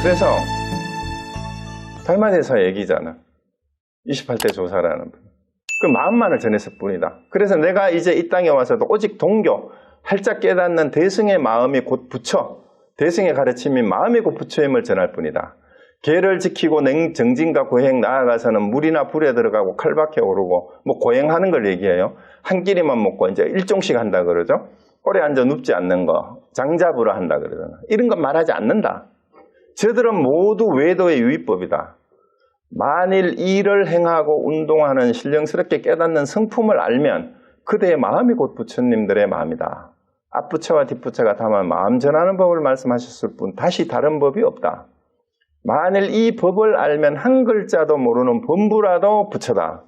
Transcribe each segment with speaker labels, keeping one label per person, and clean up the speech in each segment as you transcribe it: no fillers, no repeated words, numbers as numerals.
Speaker 1: 그래서 달마대사 얘기잖아. 28대 조사라는 분. 그 마음만을 전했을 뿐이다. 그래서 내가 이제 이 땅에 와서도 오직 동교, 활짝 깨닫는 대승의 마음이 곧 부처, 대승의 가르침이 마음이 곧 부처임을 전할 뿐이다. 계를 지키고 정진과 고행 나아가서는 물이나 불에 들어가고 칼밖에 오르고 뭐 고행하는 걸 얘기해요. 한 끼리만 먹고 이제 일종씩 한다 그러죠. 오래 앉아 눕지 않는 거, 장자부라 한다 그러잖아. 이런 건 말하지 않는다. 저들은 모두 외도의 유의법이다. 만일 일을 행하고 운동하는 신령스럽게 깨닫는 성품을 알면 그대의 마음이 곧 부처님들의 마음이다. 앞부처와 뒷부처가 다만 마음 전하는 법을 말씀하셨을 뿐 다시 다른 법이 없다. 만일 이 법을 알면 한 글자도 모르는 범부라도 부처다.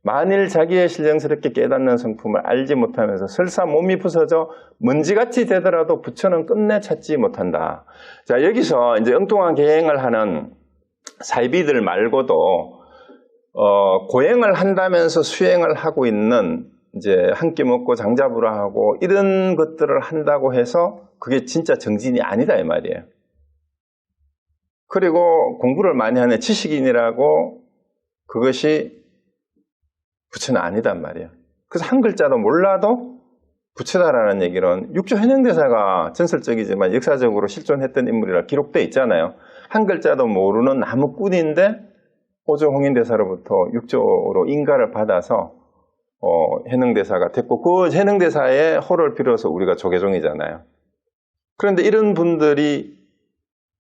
Speaker 1: 만일 자기의 신령스럽게 깨닫는 성품을 알지 못하면서 설사 몸이 부서져 먼지같이 되더라도 부처는 끝내 찾지 못한다. 자, 여기서 이제 엉뚱한 계행을 하는 사이비들 말고도 고행을 한다면서 수행을 하고 있는 이제 한 끼 먹고 장자부라 하고 이런 것들을 한다고 해서 그게 진짜 정진이 아니다 이 말이에요. 그리고 공부를 많이 하는 지식인이라고 그것이 부처는 아니단 말이에요. 그래서 한 글자도 몰라도 부처다라는 얘기는 육조 현행대사가 전설적이지만 역사적으로 실존했던 인물이라 기록되어 있잖아요. 한 글자도 모르는 나무꾼인데 호조 홍인대사로부터 육조로 인가를 받아서 현행대사가 됐고 그 현행대사의 호를 빌어서 우리가 조계종이잖아요. 그런데 이런 분들이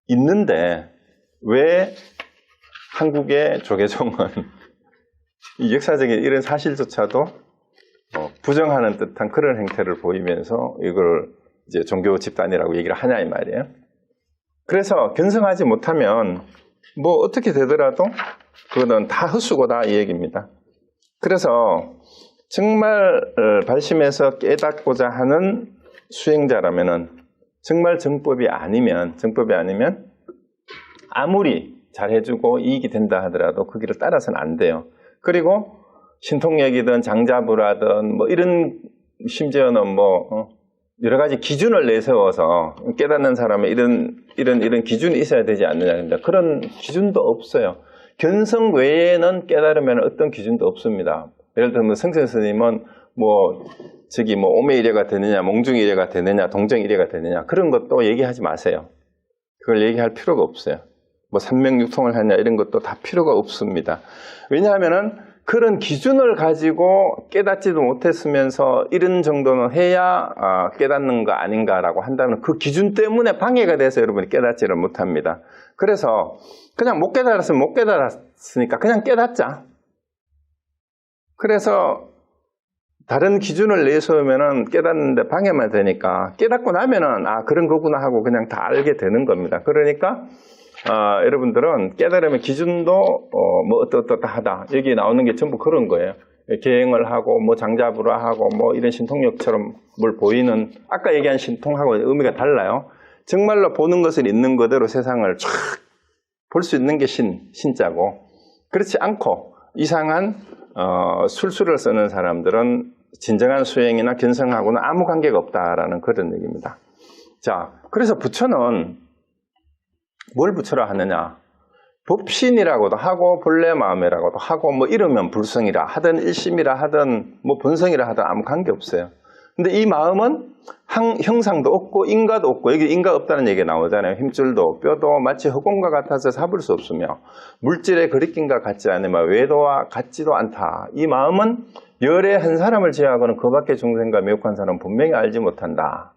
Speaker 1: 있는데 왜 한국의 조계종은 이 역사적인 이런 사실조차도 부정하는 듯한 그런 행태를 보이면서 이걸 이제 종교 집단이라고 얘기를 하냐 이 말이에요. 그래서 견성하지 못하면 뭐 어떻게 되더라도 그거는 다 헛수고다 이 얘기입니다. 그래서 정말 발심해서 깨닫고자 하는 수행자라면은 정말 정법이 아니면 아무리 잘해주고 이익이 된다 하더라도 그 길을 따라서는 안 돼요. 그리고 신통력이든 장자부라든 뭐 이런 심지어는 뭐 여러 가지 기준을 내세워서 깨닫는 사람은 이런 기준이 있어야 되지 않느냐. 그런 기준도 없어요. 견성 외에는 깨달으면 어떤 기준도 없습니다. 예를 들면 성세 스님은 오매일해가 되느냐, 몽중일해가 되느냐, 동정일해가 되느냐 그런 것도 얘기하지 마세요. 그걸 얘기할 필요가 없어요. 삼명육통을 하냐 이런 것도 다 필요가 없습니다. 왜냐하면은 그런 기준을 가지고 깨닫지도 못했으면서 이런 정도는 해야 깨닫는 거 아닌가라고 한다면 그 기준 때문에 방해가 돼서 여러분이 깨닫지를 못합니다. 그래서 그냥 못 깨달았으면 못 깨달았으니까 그냥 깨닫자. 그래서 다른 기준을 내세우면은 깨닫는데 방해만 되니까 깨닫고 나면은 그런 거구나 하고 그냥 다 알게 되는 겁니다. 그러니까 여러분들은 깨달음의 기준도 어떻다 하다 여기 나오는 게 전부 그런 거예요. 계행을 하고 장자부라 하고 이런 신통력처럼 뭘 보이는 아까 얘기한 신통하고 의미가 달라요. 정말로 보는 것을 있는 그대로 세상을 쫙 볼 수 있는 게 신자고 그렇지 않고 이상한 술수를 쓰는 사람들은 진정한 수행이나 견성하고는 아무 관계가 없다라는 그런 얘기입니다. 자, 그래서 부처는 뭘 부처라 하느냐? 법신이라고도 하고 본래 마음이라고도 하고 이러면 불성이라 하든 일심이라 하든 본성이라 하든 아무 관계 없어요. 근데 이 마음은 형상도 없고 인가도 없고 여기 인가 없다는 얘기가 나오잖아요. 힘줄도 뼈도 마치 흙공과 같아서 잡을 수 없으며 물질의 그리낌과 같지 않으며 외도와 같지도 않다. 이 마음은 열의 한 사람을 제외하고는 그 밖의 중생과 매혹한 사람은 분명히 알지 못한다.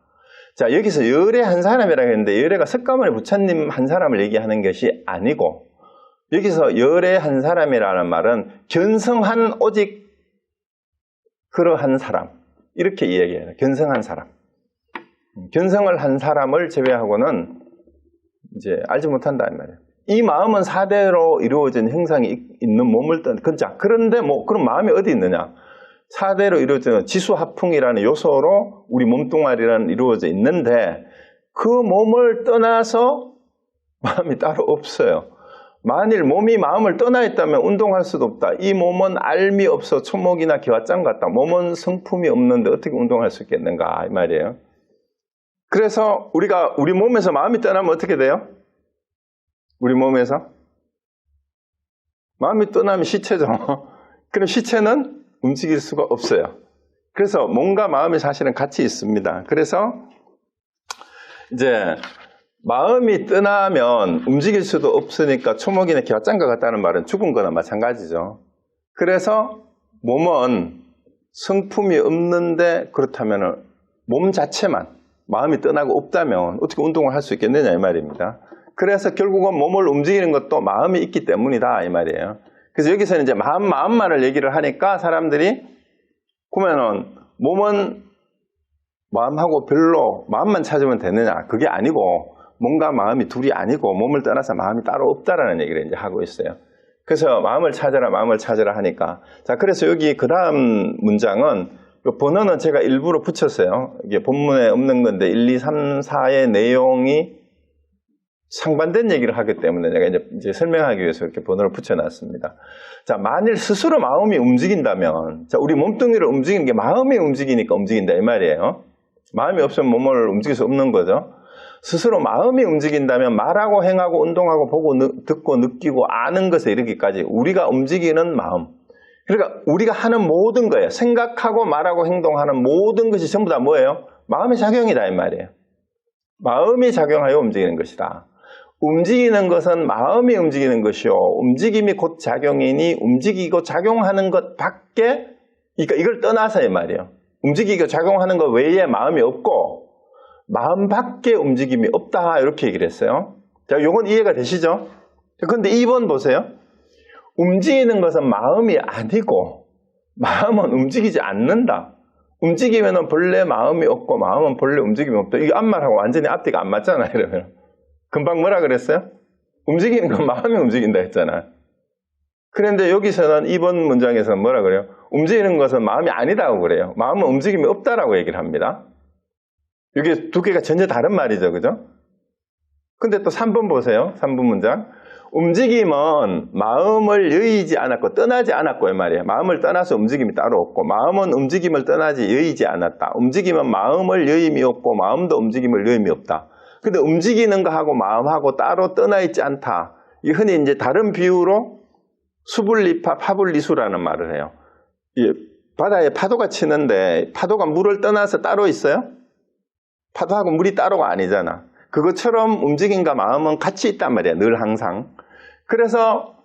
Speaker 1: 자, 여기서 열의 한 사람이라고 했는데 열애가 석가모니 부처님 한 사람을 얘기하는 것이 아니고 여기서 열의 한 사람이라는 말은 견성한 오직 그러한 사람 이렇게 이야기해요. 견성한 사람. 견성을 한 사람을 제외하고는 이제 알지 못한다 이 말이에요. 이 마음은 사대로 이루어진 형상이 있는 몸을 그런데 그런 마음이 어디 있느냐? 사대로 이루어지는 지수합풍이라는 요소로 우리 몸뚱아리라는 이루어져 있는데 그 몸을 떠나서 마음이 따로 없어요. 만일 몸이 마음을 떠나 있다면 운동할 수도 없다. 이 몸은 알미 없어 초목이나 기와장 같다. 몸은 성품이 없는데 어떻게 운동할 수 있겠는가 이 말이에요. 그래서 우리 몸에서 마음이 떠나면 어떻게 돼요? 우리 몸에서? 마음이 떠나면 시체죠. 그럼 시체는 움직일 수가 없어요. 그래서 몸과 마음이 사실은 같이 있습니다. 그래서 이제 마음이 떠나면 움직일 수도 없으니까 초목이나 겨짱과 같다는 말은 죽은 거나 마찬가지죠. 그래서 몸은 성품이 없는데 그렇다면 몸 자체만 마음이 떠나고 없다면 어떻게 운동을 할 수 있겠느냐 이 말입니다. 그래서 결국은 몸을 움직이는 것도 마음이 있기 때문이다 이 말이에요. 그래서 여기서는 이제 마음만을 얘기를 하니까 사람들이 그러면은 몸은 마음하고 별로 마음만 찾으면 되느냐? 그게 아니고 몸과 마음이 둘이 아니고 몸을 떠나서 마음이 따로 없다라는 얘기를 이제 하고 있어요. 그래서 마음을 찾아라 하니까 자 그래서 여기 그 다음 문장은 번호는 제가 일부러 붙였어요. 이게 본문에 없는 건데 1, 2, 3, 4의 내용이 상반된 얘기를 하기 때문에 내가 이제 설명하기 위해서 이렇게 번호를 붙여놨습니다. 자, 만일 스스로 마음이 움직인다면, 자, 우리 몸뚱이를 움직이는 게 마음이 움직이니까 움직인다 이 말이에요. 마음이 없으면 몸을 움직일 수 없는 거죠. 스스로 마음이 움직인다면 말하고 행하고 운동하고 보고 듣고 느끼고 아는 것에 이르기까지 우리가 움직이는 마음. 그러니까 우리가 하는 모든 거예요. 생각하고 말하고 행동하는 모든 것이 전부 다 뭐예요? 마음의 작용이다 이 말이에요. 마음이 작용하여 움직이는 것이다. 움직이는 것은 마음이 움직이는 것이요. 움직임이 곧 작용이니 움직이고 작용하는 것 밖에, 그러니까 이걸 떠나서 이 말이에요. 움직이고 작용하는 것 외에 마음이 없고 마음 밖에 움직임이 없다 이렇게 얘기를 했어요. 자, 요건 이해가 되시죠? 그런데 2번 보세요. 움직이는 것은 마음이 아니고 마음은 움직이지 않는다. 움직이면 본래 마음이 없고 마음은 본래 움직임이 없다. 이게 앞말하고 완전히 앞뒤가 안 맞잖아요. 이러면 금방 뭐라 그랬어요? 움직이는 건 마음이 움직인다 했잖아요. 그런데 여기서는 2번 문장에서는 뭐라 그래요? 움직이는 것은 마음이 아니다고 그래요. 마음은 움직임이 없다라고 얘기를 합니다. 이게 두 개가 전혀 다른 말이죠. 그죠? 근데 또 3번 보세요. 3번 문장. 움직임은 마음을 여의지 않았고 떠나지 않았고 이 말이에요. 마음을 떠나서 움직임이 따로 없고 마음은 움직임을 떠나지 여의지 않았다. 움직임은 마음을 여임이 없고 마음도 움직임을 여임이 없다. 근데 움직이는 거하고 마음하고 따로 떠나 있지 않다. 이 흔히 이제 다른 비유로 수분리파 파분리수라는 말을 해요. 이 바다에 파도가 치는데 파도가 물을 떠나서 따로 있어요? 파도하고 물이 따로가 아니잖아. 그것처럼 움직임과 마음은 같이 있단 말이야. 늘 항상. 그래서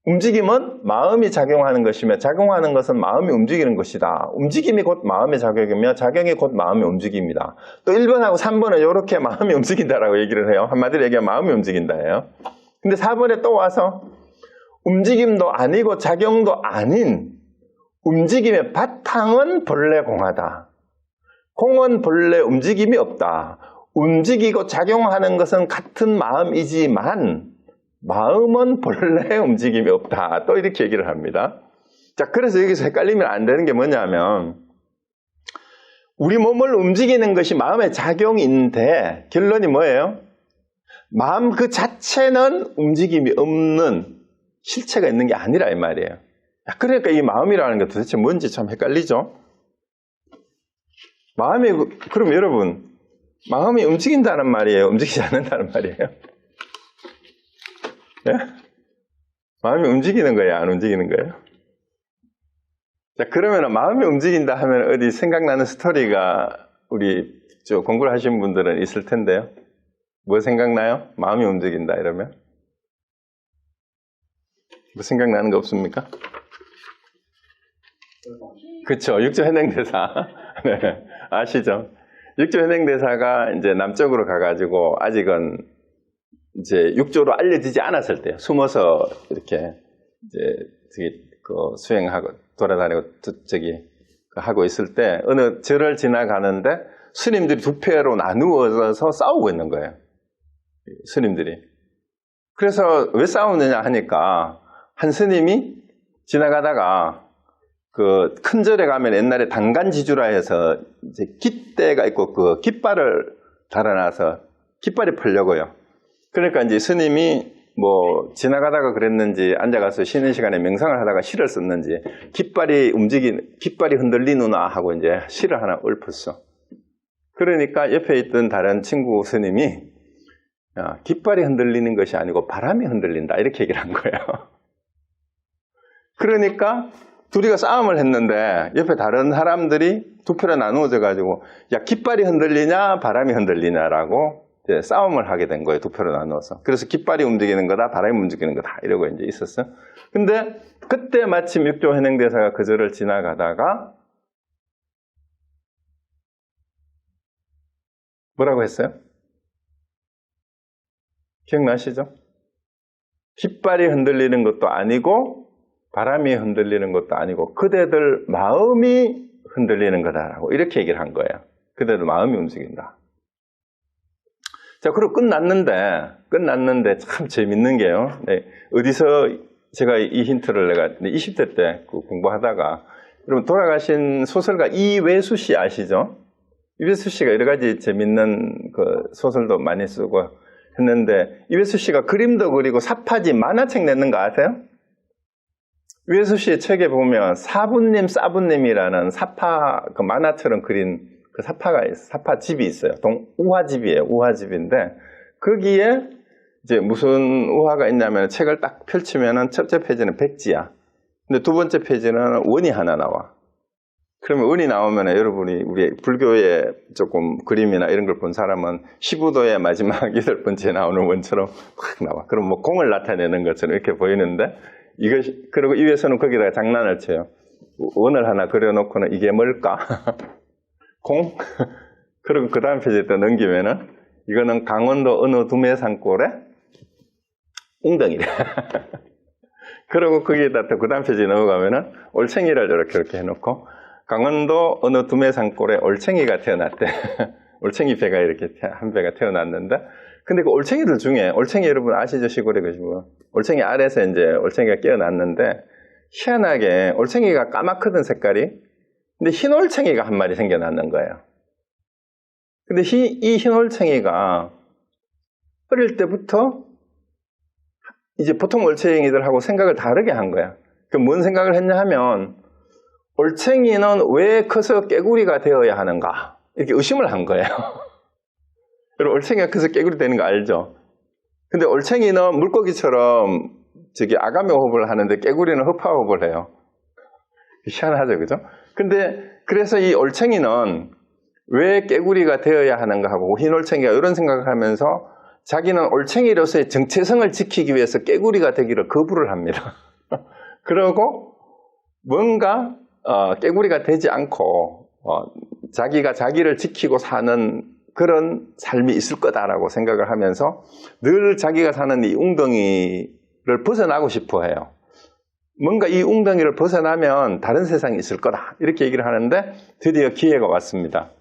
Speaker 1: 움직임은 마음이 작용하는 것이며 작용하는 것은 마음이 움직이는 것이다. 움직임이 곧 마음의 작용이며 작용이 곧 마음의 움직임이다. 또 1번하고 3번은 이렇게 마음이 움직인다라고 얘기를 해요. 한마디로 얘기하면 마음이 움직인다예요. 근데 4번에 또 와서 움직임도 아니고 작용도 아닌 움직임의 바탕은 본래 공하다. 공은 본래 움직임이 없다. 움직이고 작용하는 것은 같은 마음이지만 마음은 본래 움직임이 없다. 또 이렇게 얘기를 합니다. 자, 그래서 여기서 헷갈리면 안 되는 게 뭐냐면 우리 몸을 움직이는 것이 마음의 작용인데 결론이 뭐예요? 마음 그 자체는 움직임이 없는 실체가 있는 게 아니라 이 말이에요. 그러니까 이 마음이라는 게 도대체 뭔지 참 헷갈리죠? 마음이, 그럼 여러분 마음이 움직인다는 말이에요? 움직이지 않는다는 말이에요? 예? 마음이 움직이는 거예요? 안 움직이는 거예요? 자, 그러면 마음이 움직인다 하면 어디 생각나는 스토리가 우리 공부를 하신 분들은 있을 텐데요. 뭐 생각나요? 마음이 움직인다 이러면? 뭐 생각나는 거 없습니까? 그쵸. 육조 현행대사. 네, 아시죠? 육조 현행대사가 이제 남쪽으로 가가지고 아직은 이제 육조로 알려지지 않았을 때요. 숨어서 이렇게 이제 수행하고 돌아다니고 하고 있을 때 어느 절을 지나가는데 스님들이 두 패로 나누어서 싸우고 있는 거예요. 스님들이. 그래서 왜 싸우느냐 하니까 한 스님이 지나가다가 그 큰 절에 가면 옛날에 단간지주라 해서 이제 깃대가 있고 그 깃발을 달아놔서 깃발이 풀려고요. 그러니까 이제 스님이 뭐 지나가다가 그랬는지 앉아가서 쉬는 시간에 명상을 하다가 시를 썼는지 깃발이 흔들리누나 하고 이제 시를 하나 읊었어. 그러니까 옆에 있던 다른 친구 스님이 깃발이 흔들리는 것이 아니고 바람이 흔들린다. 이렇게 얘기를 한 거예요. 그러니까 둘이가 싸움을 했는데 옆에 다른 사람들이 두 표로 나누어져 가지고 야, 깃발이 흔들리냐 바람이 흔들리냐라고 이제 싸움을 하게 된 거예요. 두 표로 나누어서. 그래서 깃발이 움직이는 거다 바람이 움직이는 거다 이러고 이제 있었어. 근데 그때 마침 육조 현행대사가 그 절을 지나가다가 뭐라고 했어요? 기억나시죠? 깃발이 흔들리는 것도 아니고 바람이 흔들리는 것도 아니고 그대들 마음이 흔들리는 거다라고 이렇게 얘기를 한 거예요. 그대들 마음이 움직인다. 자, 그리고 끝났는데 참 재밌는 게요. 네, 어디서 제가 이 힌트를 내가 20대 때 공부하다가 여러분 돌아가신 소설가 이외수 씨 아시죠? 이외수 씨가 여러 가지 재밌는 그 소설도 많이 쓰고 했는데 이외수 씨가 그림도 그리고 사파지 만화책 냈는 거 아세요? 이외수 씨의 책에 보면 사부님, 사부님이라는 사파 그 만화처럼 그린 그 사파가 있어요. 사파집이 있어요. 우화집이에요. 우화집인데 거기에 이제 무슨 우화가 있냐면 책을 딱 펼치면은 첫째 페이지는 백지야. 근데 두 번째 페이지는 원이 하나 나와. 그러면 원이 나오면 여러분이 우리 불교의 조금 그림이나 이런 걸 본 사람은 15도의 마지막 8번째에 나오는 원처럼 확 나와. 그럼 뭐 공을 나타내는 것처럼 이렇게 보이는데 이것이, 그리고 이 위에서는 거기다가 장난을 쳐요. 원을 하나 그려놓고는 이게 뭘까? 공? 그리고 그 다음 페이지에 또 넘기면은 이거는 강원도 어느 두메산골에 웅덩이래. 그리고 거기에다 또 그 다음 페이지 넘어가면은 올챙이를 이렇게 해놓고 강원도 어느 두메산골에 올챙이가 태어났대. 올챙이 배가 이렇게 한 배가 태어났는데 근데 그 올챙이들 중에 올챙이 여러분 아시죠? 시골에 계시고 올챙이 아래에서 이제 올챙이가 깨어났는데 희한하게 올챙이가 까맣거든 색깔이. 근데 흰 올챙이가 한 마리 생겨났는 거예요. 근데 이 흰 올챙이가 어릴 때부터 이제 보통 올챙이들하고 생각을 다르게 한 거야. 그 뭔 생각을 했냐 하면 올챙이는 왜 커서 깨구리가 되어야 하는가? 이렇게 의심을 한 거예요. 여러분 올챙이가 커서 깨구리 되는 거 알죠? 근데 올챙이는 물고기처럼 저기 아가미 호흡을 하는데 깨구리는 흡하 호흡을 해요. 희한하죠, 그죠? 근데 그래서 이 올챙이는 왜 깨구리가 되어야 하는가 하고 흰 올챙이가 이런 생각을 하면서 자기는 올챙이로서의 정체성을 지키기 위해서 깨구리가 되기를 거부를 합니다. 그러고 뭔가 깨구리가 되지 않고 자기가 자기를 지키고 사는 그런 삶이 있을 거다라고 생각을 하면서 늘 자기가 사는 이 웅덩이를 벗어나고 싶어 해요. 뭔가 이 웅덩이를 벗어나면 다른 세상이 있을 거다 이렇게 얘기를 하는데 드디어 기회가 왔습니다.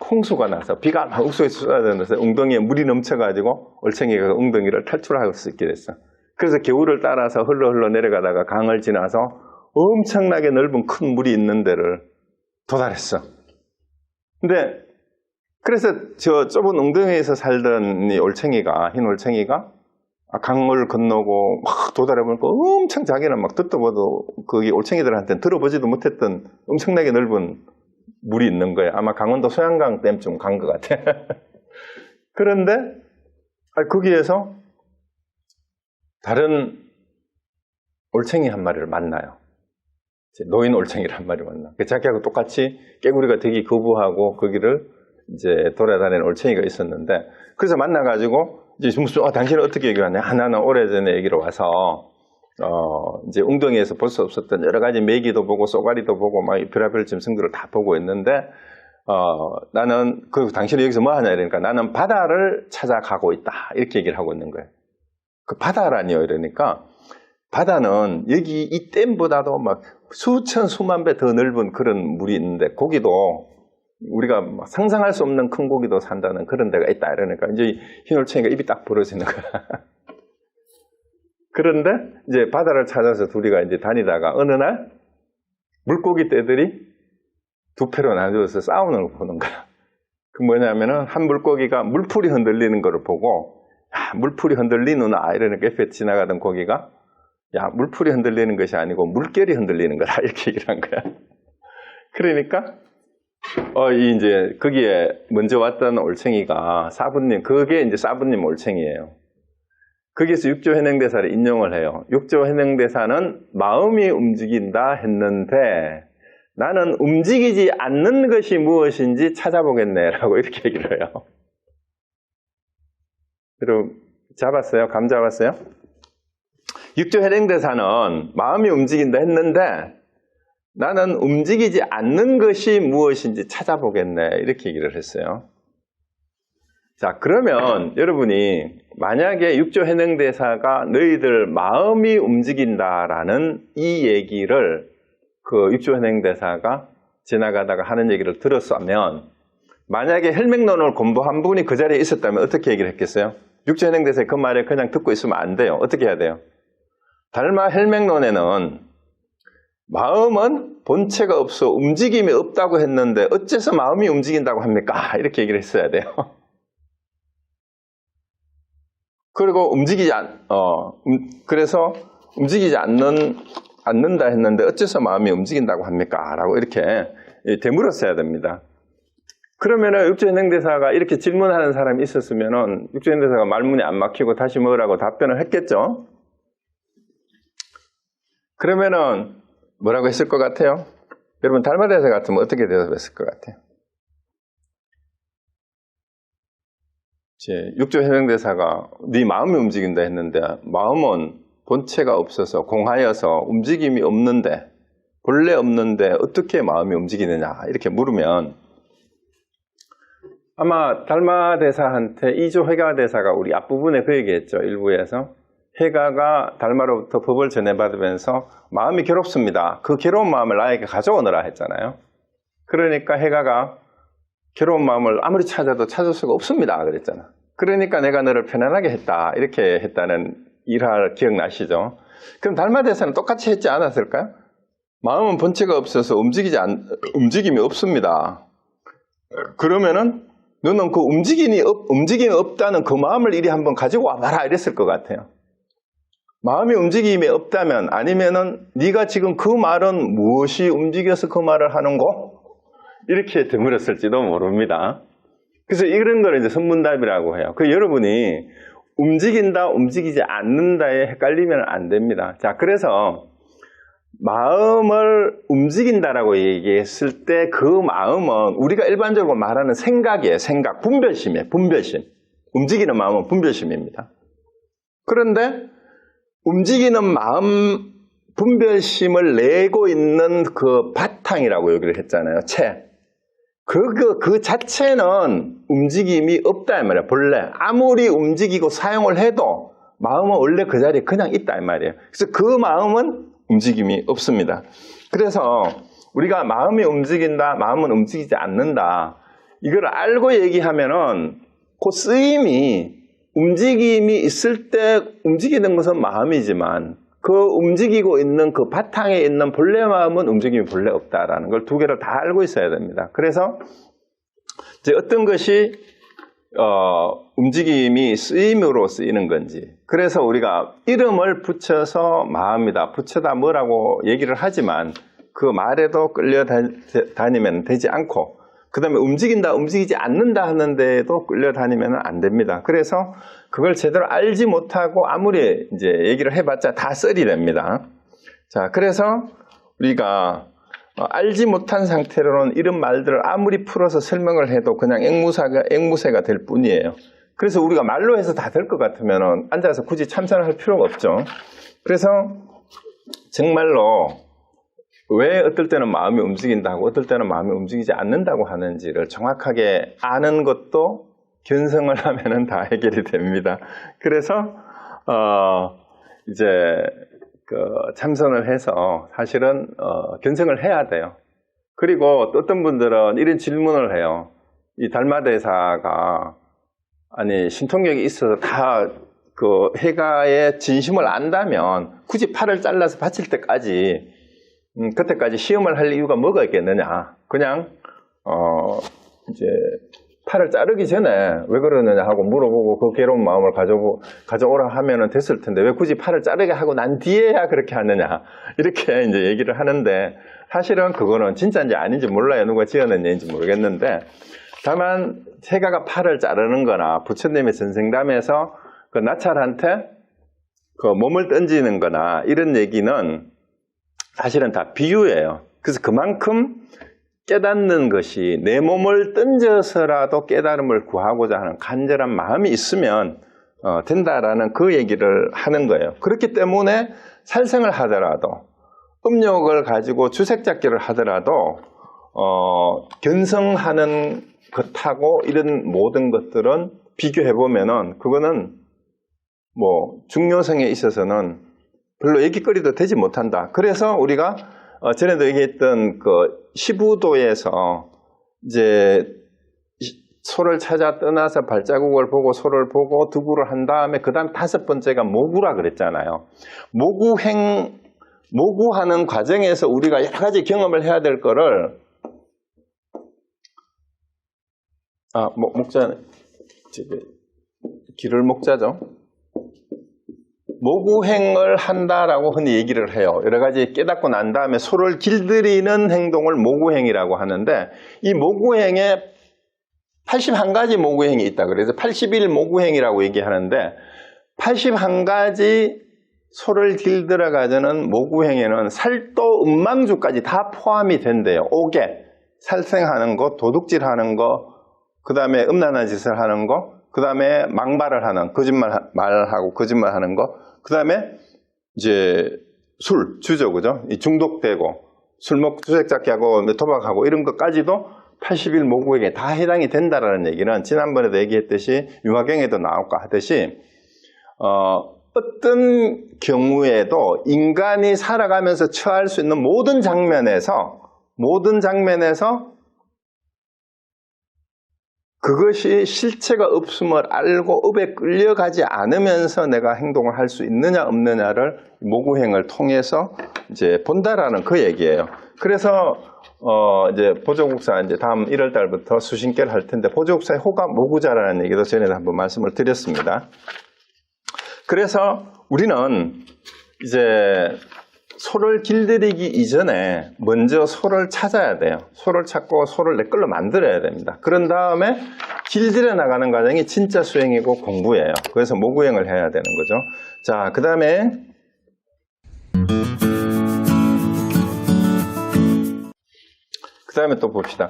Speaker 1: 홍수가 나서 비가 막 옥수에서 쏟아지면서 웅덩이에 물이 넘쳐가지고 올챙이가 그 웅덩이를 탈출할 수 있게 됐어. 그래서 겨울을 따라서 흘러 내려가다가 강을 지나서 엄청나게 넓은 큰 물이 있는 데를 도달했어. 근데 그래서 저 좁은 웅덩이에서 살던 이 올챙이가 흰 올챙이가 강을 건너고 막 도달해보니까 엄청 자기는 막 듣도 보도 거기 올챙이들한테는 들어보지도 못했던 엄청나게 넓은 물이 있는 거예요. 아마 강원도 소양강 댐쯤 간 것 같아. 그런데 거기에서 다른 올챙이 한 마리를 만나요. 노인 올챙이를 한 마리 만나. 자기하고 똑같이 깨구리가 되기 거부하고 거기를 이제 돌아다니는 올챙이가 있었는데 그래서 만나가지고 이제 무슨 당신은 어떻게 얘기를 하냐? 나는 오래전에 여기로 와서 이제 웅덩이에서 볼 수 없었던 여러 가지 메기도 보고 쏘가리도 보고 막 별의별 짐승들을 다 보고 있는데 나는 당신이 여기서 뭐 하냐 이러니까 나는 바다를 찾아가고 있다 이렇게 얘기를 하고 있는 거예요. 그 바다라니요 이러니까 바다는 여기 이 댐보다도 막 수천 수만 배 더 넓은 그런 물이 있는데 거기도 우리가 막 상상할 수 없는 큰 고기도 산다는 그런 데가 있다 이러니까 이제 흰올챙이가 입이 딱 벌어지는 거야. 그런데 이제 바다를 찾아서 둘이가 이제 다니다가 어느 날 물고기 떼들이 두 패로 나누어서 싸우는 걸 보는 거야. 그 뭐냐면은 한 물고기가 물풀이 흔들리는 거를 보고 야, 물풀이 흔들리누나 이러니까 옆에 지나가던 고기가 야, 물풀이 흔들리는 것이 아니고 물결이 흔들리는 거다 이렇게 얘기를 한 거야. 그러니까 이제 거기에 먼저 왔던 올챙이가 사부님, 그게 이제 사부님 올챙이에요. 거기에서 육조현행대사를 인용을 해요. 육조현행대사는 마음이 움직인다 했는데 나는 움직이지 않는 것이 무엇인지 찾아보겠네 라고 이렇게 얘기를 해요. 여러분 잡았어요? 감 잡았어요? 육조현행대사는 마음이 움직인다 했는데 나는 움직이지 않는 것이 무엇인지 찾아보겠네 이렇게 얘기를 했어요. 자, 그러면 여러분이 만약에 육조현행대사가 너희들 마음이 움직인다라는 이 얘기를 그 육조현행대사가 지나가다가 하는 얘기를 들었으면 만약에 헬맹론을 공부한 분이 그 자리에 있었다면 어떻게 얘기를 했겠어요? 육조현행대사의 그 말을 그냥 듣고 있으면 안 돼요. 어떻게 해야 돼요? 달마 헬맹론에는 마음은 본체가 없어 움직임이 없다고 했는데 어째서 마음이 움직인다고 합니까? 이렇게 얘기를 했어야 돼요. 그리고 그래서 움직이지 않는다 했는데 어째서 마음이 움직인다고 합니까? 라고 이렇게 되물었어야 됩니다. 그러면은 육조현행대사가 이렇게 질문하는 사람이 있었으면은 육조현행대사가 말문이 안 막히고 다시 뭐라고 답변을 했겠죠? 그러면은 뭐라고 했을 것 같아요? 여러분 달마대사 같으면 어떻게 대답했을 것 같아요? 육조현행대사가 네 마음이 움직인다 했는데 마음은 본체가 없어서 공하여서 움직임이 없는데 본래 없는데 어떻게 마음이 움직이느냐 이렇게 물으면 아마 달마대사한테 이조 회가대사가 우리 앞부분에 그 얘기했죠. 일부에서 회가가 달마로부터 법을 전해받으면서 마음이 괴롭습니다. 그 괴로운 마음을 나에게 가져오너라 했잖아요. 그러니까 회가가 괴로운 마음을 아무리 찾아도 찾을 수가 없습니다 그랬잖아. 그러니까 내가 너를 편안하게 했다 이렇게 했다는 일화 기억나시죠? 그럼 달마대사는 똑같이 했지 않았을까요? 마음은 본체가 없어서 움직임이 없습니다. 그러면은 너는 그 움직임이 없다는 그 마음을 이리 한번 가지고 와봐라 이랬을 것 같아요. 마음이 움직임이 없다면 아니면은 네가 지금 그 말은 무엇이 움직여서 그 말을 하는고? 이렇게 되물었을지도 모릅니다. 그래서 이런 걸 이제 선문답이라고 해요. 그 여러분이 움직인다, 움직이지 않는다에 헷갈리면 안 됩니다. 자, 그래서 마음을 움직인다라고 얘기했을 때 그 마음은 우리가 일반적으로 말하는 생각이에요. 생각, 분별심이에요. 분별심. 움직이는 마음은 분별심입니다. 그런데 움직이는 마음, 분별심을 내고 있는 그 바탕이라고 얘기를 했잖아요. 체. 그 자체는 움직임이 없다 이 말이에요. 본래 아무리 움직이고 사용을 해도 마음은 원래 그 자리에 그냥 있다 이 말이에요. 그래서 그 마음은 움직임이 없습니다. 그래서 우리가 마음이 움직인다, 마음은 움직이지 않는다 이걸 알고 얘기하면은 그 쓰임이 움직임이 있을 때 움직이는 것은 마음이지만 그 움직이고 있는 그 바탕에 있는 본래 마음은 움직임이 본래 없다라는 걸 두 개를 다 알고 있어야 됩니다. 그래서 이제 어떤 것이 움직임이 쓰임으로 쓰이는 건지 그래서 우리가 이름을 붙여서 마음이다, 붙여다 뭐라고 얘기를 하지만 그 말에도 끌려다니면 되지 않고 그 다음에 움직인다, 움직이지 않는다 하는데도 끌려다니면 안 됩니다. 그래서 그걸 제대로 알지 못하고 아무리 이제 얘기를 해봤자 다 썰이 됩니다. 자, 그래서 우리가 알지 못한 상태로는 이런 말들을 아무리 풀어서 설명을 해도 그냥 앵무새가 될 뿐이에요. 그래서 우리가 말로 해서 다 될 것 같으면 앉아서 굳이 참선을 할 필요가 없죠. 그래서 정말로 왜 어떨 때는 마음이 움직인다고 어떨 때는 마음이 움직이지 않는다고 하는지를 정확하게 아는 것도 견성을 하면은 다 해결이 됩니다. 그래서 이제 참선을 해서 사실은 견성을 해야 돼요. 그리고 또 어떤 분들은 이런 질문을 해요. 이 달마대사가 아니 신통력이 있어서 다 그 해가의 진심을 안다면 굳이 팔을 잘라서 바칠 때까지 그때까지 시험을 할 이유가 뭐가 있겠느냐. 그냥 이제 팔을 자르기 전에 왜 그러느냐 하고 물어보고 그 괴로운 마음을 가져오라 하면은 됐을 텐데 왜 굳이 팔을 자르게 하고 난 뒤에야 그렇게 하느냐. 이렇게 이제 얘기를 하는데 사실은 그거는 진짜인지 아닌지 몰라요. 누가 지어낸 얘기인지 모르겠는데, 다만 세가가 팔을 자르는 거나 부처님의 전생담에서 그 나찰한테 그 몸을 던지는 거나 이런 얘기는 사실은 다 비유예요. 그래서 그만큼 깨닫는 것이 내 몸을 던져서라도 깨달음을 구하고자 하는 간절한 마음이 있으면 된다라는 그 얘기를 하는 거예요. 그렇기 때문에 살생을 하더라도 음욕을 가지고 주색잡기를 하더라도 견성하는 것하고 이런 모든 것들은 비교해보면은 그거는 뭐 중요성에 있어서는 별로 얘기거리도 되지 못한다. 그래서 우리가 전에도 얘기했던 그 시부도에서 이제 소를 찾아 떠나서 발자국을 보고 소를 보고 두구를 한 다음에 그 다음 5번째가 모구라 그랬잖아요. 모구하는 과정에서 우리가 여러 가지 경험을 해야 될 거를 목자 길을 목자죠. 모구행을 한다라고 흔히 얘기를 해요. 여러 가지 깨닫고 난 다음에 소를 길들이는 행동을 모구행이라고 하는데 이 모구행에 81가지 모구행이 있다. 그래서 81 모구행이라고 얘기하는데 81가지 소를 길들여 가지는 모구행에는 살도 음망주까지 다 포함이 된대요. 오개, 살생하는 거, 도둑질하는 거, 그 다음에 음란한 짓을 하는 거, 그 다음에 망발을 하는, 거짓말하고 거짓말하는 거, 그 다음에 이제 주죠, 그죠? 중독되고 술 먹고 주색잡기 하고 도박하고 이런 것까지도 80일 모구에게 다 해당이 된다라는 얘기는 지난번에도 얘기했듯이 융화경에도 나올까 하듯이 어떤 경우에도 인간이 살아가면서 처할 수 있는 모든 장면에서 그것이 실체가 없음을 알고 업에 끌려가지 않으면서 내가 행동을 할 수 있느냐 없느냐를 모구행을 통해서 이제 본다라는 그 얘기예요. 그래서 이제 보조국사 이제 다음 1월 달부터 수신계를 할 텐데 보조국사의 호가 모구자라는 얘기도 전에도 한번 말씀을 드렸습니다. 그래서 우리는 이제 소를 길들이기 이전에 먼저 소를 찾아야 돼요. 소를 찾고 소를 내 걸로 만들어야 됩니다. 그런 다음에 길들여 나가는 과정이 진짜 수행이고 공부예요. 그래서 모구행을 해야 되는 거죠. 자, 그 다음에 또 봅시다.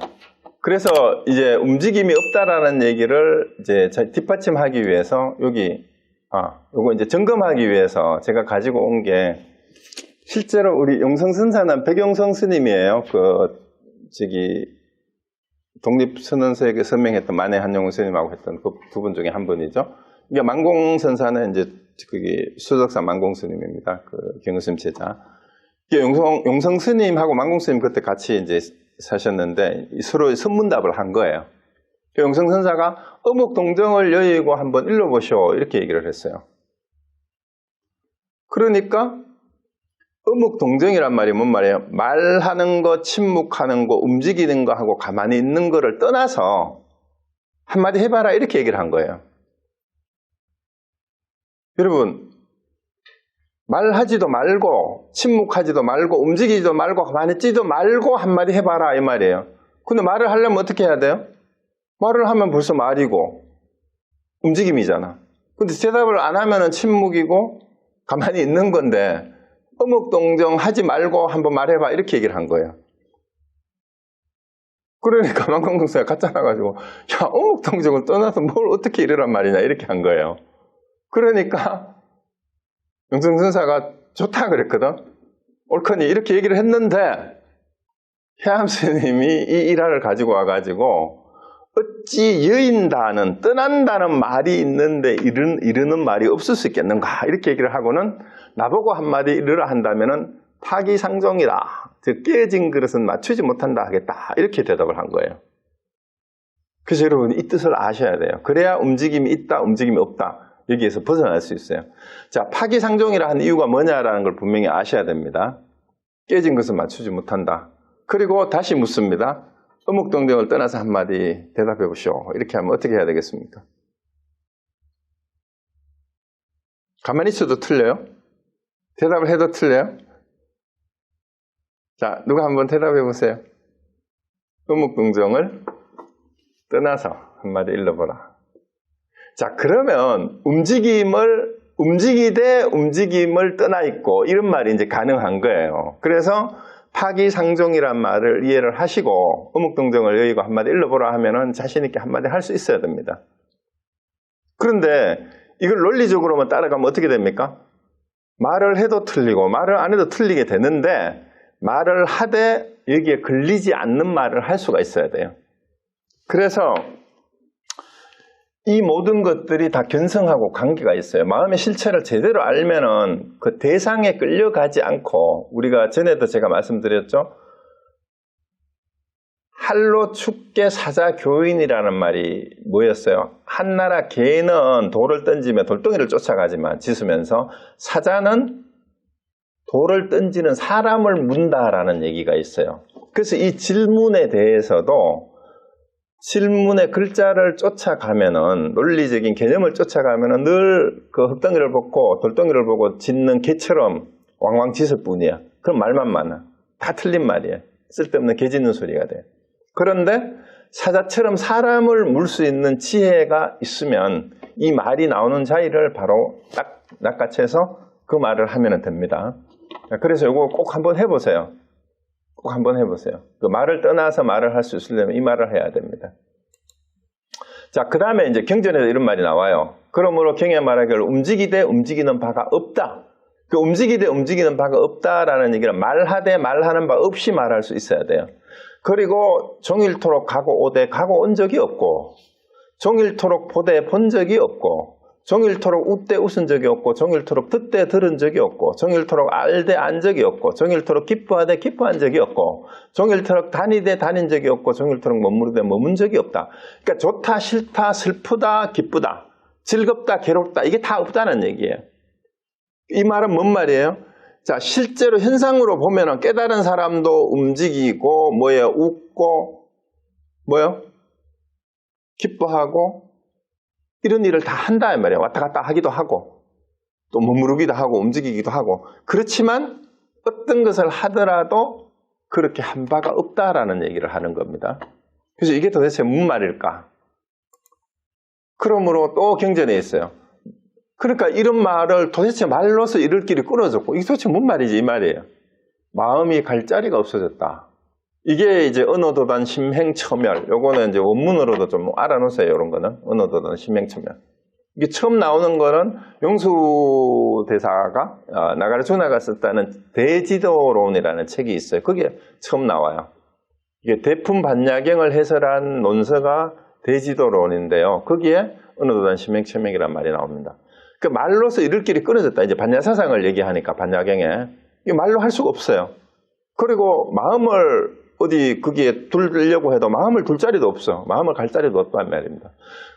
Speaker 1: 그래서 이제 움직임이 없다라는 얘기를 이제 뒷받침하기 위해서 요거 이제 점검하기 위해서 제가 가지고 온 게 실제로 우리 용성선사는 백용성 스님이에요. 독립선언서에 서명했던 만해 한용운 스님하고 했던 그 두 분 중에 한 분이죠. 이게 만공선사는 이제 수덕사 만공 스님입니다. 그 경스님 제자. 이게 용성 스님하고 만공 스님 그때 같이 이제 사셨는데 서로 선문답을 한 거예요. 용성 선사가 어묵 동정을 여의고 한번 일러보시오 이렇게 얘기를 했어요. 그러니까 어묵 동정이란 말이 뭔 말이에요? 말하는 거, 침묵하는 거, 움직이는 거 하고 가만히 있는 거를 떠나서 한마디 해봐라 이렇게 얘기를 한 거예요. 여러분 말하지도 말고 침묵하지도 말고 움직이지도 말고 가만히 있지도 말고 한마디 해봐라 이 말이에요. 근데 말을 하려면 어떻게 해야 돼요? 말을 하면 벌써 말이고 움직임이잖아. 근데 대답을 안 하면은 침묵이고 가만히 있는 건데 어묵동정 하지 말고 한번 말해봐 이렇게 얘기를 한 거예요. 그러니까 만공동사가 갖다 놔가지고 야 어묵동정을 떠나서 뭘 어떻게 이러란 말이냐 이렇게 한 거예요. 그러니까 용성선사가 좋다 그랬거든. 옳거니 이렇게 얘기를 했는데 해암스님이 이 일화를 가지고 와가지고 어찌 여인다는 떠난다는 말이 있는데 이르는 말이 없을 수 있겠는가 이렇게 얘기를 하고는 나보고 한마디 이르라 한다면은 파기상종이라 즉 깨진 그릇은 맞추지 못한다 하겠다 이렇게 대답을 한 거예요. 그래서 여러분 이 뜻을 아셔야 돼요. 그래야 움직임이 있다 움직임이 없다 여기에서 벗어날 수 있어요. 자, 파기상종이라 한 이유가 뭐냐라는 걸 분명히 아셔야 됩니다. 깨진 것은 맞추지 못한다. 그리고 다시 묻습니다. 어묵동정을 떠나서 한마디 대답해 보시오. 이렇게 하면 어떻게 해야 되겠습니까? 가만히 있어도 틀려요? 대답을 해도 틀려요? 자, 누가 한번 대답해 보세요. 의묵동정을 떠나서 한마디 일러보라. 자, 그러면 움직이되 움직임을 떠나 있고 이런 말이 이제 가능한 거예요. 그래서 파기상종이란 말을 이해를 하시고 의묵동정을 여의고 한마디 일러보라 하면은 자신 있게 한마디 할 수 있어야 됩니다. 그런데 이걸 논리적으로만 따라가면 어떻게 됩니까? 말을 해도 틀리고 말을 안 해도 틀리게 되는데 말을 하되 여기에 걸리지 않는 말을 할 수가 있어야 돼요. 그래서 이 모든 것들이 다 견성하고 관계가 있어요. 마음의 실체를 제대로 알면은 그 대상에 끌려가지 않고, 우리가 전에도 제가 말씀드렸죠. 할로 축계 사자 교인이라는 말이 뭐였어요? 한나라 개는 돌을 던지며 돌덩이를 쫓아가지만 짖으면서, 사자는 돌을 던지는 사람을 문다라는 얘기가 있어요. 그래서 이 질문에 대해서도 질문의 글자를 쫓아가면은, 논리적인 개념을 쫓아가면은 늘 그 흙덩이를 보고 돌덩이를 보고 짖는 개처럼 왕왕 짖을 뿐이야. 그럼 말만 많아. 다 틀린 말이야. 쓸데없는 개 짖는 소리가 돼. 그런데 사자처럼 사람을 물 수 있는 지혜가 있으면 이 말이 나오는 자리를 바로 딱 낚아채서 그 말을 하면 됩니다. 그래서 이거 꼭 한번 해보세요. 꼭 한번 해보세요. 그 말을 떠나서 말을 할 수 있으려면 이 말을 해야 됩니다. 자, 그 다음에 이제 경전에서 이런 말이 나와요. 그러므로 경에 말하기를 움직이되 움직이는 바가 없다. 그 움직이되 움직이는 바가 없다라는 얘기는 말하되 말하는 바 없이 말할 수 있어야 돼요. 그리고 종일토록 가고 오되 가고 온 적이 없고, 종일토록 보되 본 적이 없고, 종일토록 웃되 웃은 적이 없고, 종일토록 듣되 들은 적이 없고, 종일토록 알되 안 적이 없고, 종일토록 기뻐하되 기뻐한 적이 없고, 종일토록 다니되 다닌 적이 없고, 종일토록 머무르되 머문 적이 없다. 그러니까 좋다, 싫다, 슬프다, 기쁘다, 즐겁다, 괴롭다, 이게 다 없다는 얘기예요. 이 말은 뭔 말이에요? 자, 실제로 현상으로 보면은 깨달은 사람도 움직이고, 웃고, 기뻐하고, 이런 일을 다 한다 이 말이에요. 왔다 갔다 하기도 하고 또 머무르기도 하고 움직이기도 하고. 그렇지만 어떤 것을 하더라도 그렇게 한 바가 없다라는 얘기를 하는 겁니다. 그래서 이게 도대체 무슨 말일까? 그러므로 또 경전에 있어요. 그러니까 이런 말을 도대체 말로서 이를 길이 끊어졌고, 이게 도대체 무슨 말이지 이 말이에요. 마음이 갈 자리가 없어졌다. 이게 이제 언어도단 심행처멸. 요거는 이제 원문으로도 좀 알아놓으세요. 이런 거는. 언어도단 심행처멸. 이게 처음 나오는 거는 용수대사가 나가르주나가 썼다는 대지도론이라는 책이 있어요. 그게 처음 나와요. 이게 대품반야경을 해설한 논서가 대지도론인데요. 거기에 언어도단 심행처멸이라는 말이 나옵니다. 그 말로서 이를 길이 끊어졌다. 이제 반야사상을 얘기하니까 반야경에. 이게 말로 할 수가 없어요. 그리고 마음을 어디 거기에 두려고 해도 마음을 둘 자리도 없어. 마음을 갈 자리도 없단 말입니다.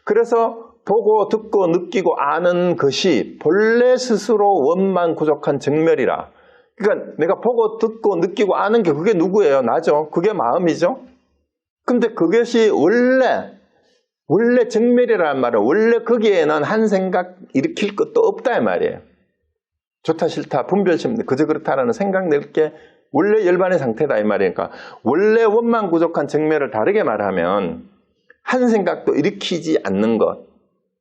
Speaker 1: 그래서 보고 듣고 느끼고 아는 것이 본래 스스로 원만 부족한 정멸이라. 그러니까 내가 보고 듣고 느끼고 아는 게 그게 누구예요? 나죠. 그게 마음이죠. 근데 그것이 원래 정멸이라는 말은 원래 거기에는 한 생각 일으킬 것도 없다 이 말이에요. 좋다 싫다 분별심 그저 그렇다라는 생각 낼 게 원래 열반의 상태다 이 말이니까, 원래 원만 부족한 정멸을 다르게 말하면 한 생각도 일으키지 않는 것.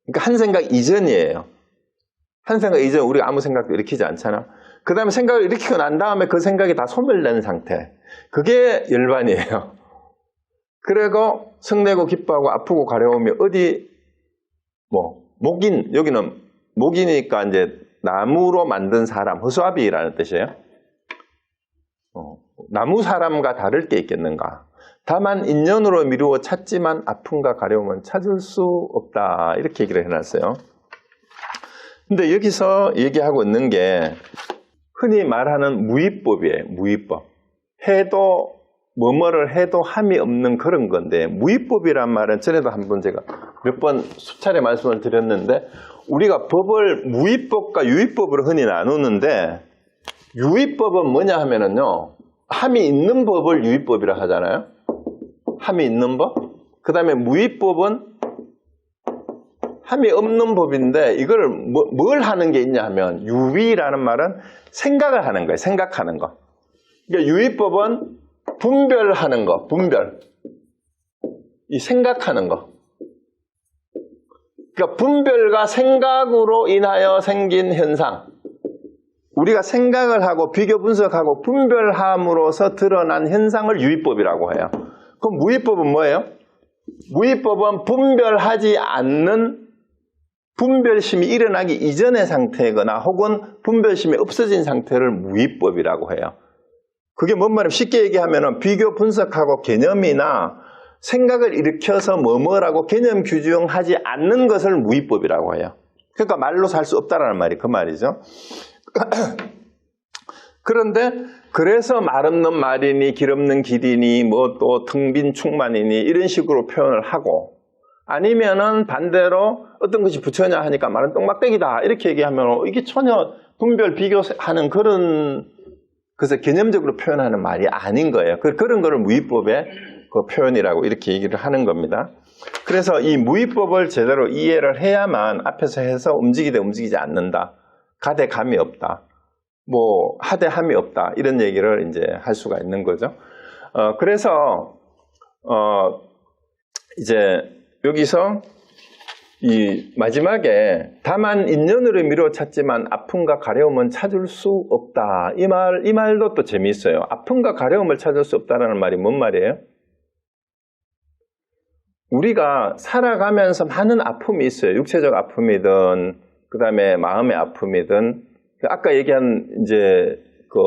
Speaker 1: 그러니까 한 생각 이전이에요. 한 생각 이전 우리가 아무 생각도 일으키지 않잖아. 그 다음에 생각을 일으키고 난 다음에 그 생각이 다 소멸되는 상태. 그게 열반이에요. 그리고 성내고 기뻐하고 아프고 가려움이 어디 목인, 여기는 목이니까 이제 나무로 만든 사람, 허수아비라는 뜻이에요. 나무 사람과 다를 게 있겠는가. 다만 인연으로 미루어 찾지만 아픔과 가려움은 찾을 수 없다. 이렇게 얘기를 해놨어요. 근데 여기서 얘기하고 있는 게 흔히 말하는 무위법이에요. 무위법. 해도 뭐뭐를 해도 함이 없는 그런 건데, 무위법이란 말은 전에도 한번 제가 몇 번 수차례 말씀을 드렸는데, 우리가 법을 무위법과 유위법으로 흔히 나누는데, 유위법은 뭐냐 하면은요, 함이 있는 법을 유위법이라 하잖아요. 함이 있는 법. 그 다음에 무위법은 함이 없는 법인데, 이걸 뭘 하는 게 있냐 하면, 유위라는 말은 생각을 하는 거예요. 생각하는 거. 그러니까 유의법은 분별하는 거, 분별. 이 생각하는 거. 그러니까 분별과 생각으로 인하여 생긴 현상. 우리가 생각을 하고 비교 분석하고 분별함으로써 드러난 현상을 유의법이라고 해요. 그럼 무의법은 뭐예요? 무의법은 분별하지 않는 분별심이 일어나기 이전의 상태거나 혹은 분별심이 없어진 상태를 무의법이라고 해요. 그게 뭔 말이에요? 쉽게 얘기하면 비교 분석하고 개념이나 생각을 일으켜서 뭐뭐라고 개념 규정하지 않는 것을 무의법이라고 해요. 그러니까 말로 살 수 없다라는 말이 그 말이죠. 그런데 그래서 말 없는 말이니 길 없는 길이니 뭐 또 텅 빈 충만이니 이런 식으로 표현을 하고 아니면은 반대로 어떤 것이 부처냐 하니까 말은 똥막대기다 이렇게 얘기하면 이게 전혀 분별 비교하는 그런 그래서 개념적으로 표현하는 말이 아닌 거예요. 그런 거를 무의법의 그 표현이라고 이렇게 얘기를 하는 겁니다. 그래서 이 무의법을 제대로 이해를 해야만 앞에서 해서 움직이되 움직이지 않는다. 가대 감이 없다. 뭐 하대함이 없다. 이런 얘기를 이제 할 수가 있는 거죠. 그래서 이제 여기서 이 마지막에 다만 인연으로 미루어 찾지만 아픔과 가려움은 찾을 수 없다. 이 말도 또 재미있어요. 아픔과 가려움을 찾을 수 없다라는 말이 뭔 말이에요? 우리가 살아가면서 많은 아픔이 있어요. 육체적 아픔이든 그 다음에 마음의 아픔이든 아까 얘기한 이제 그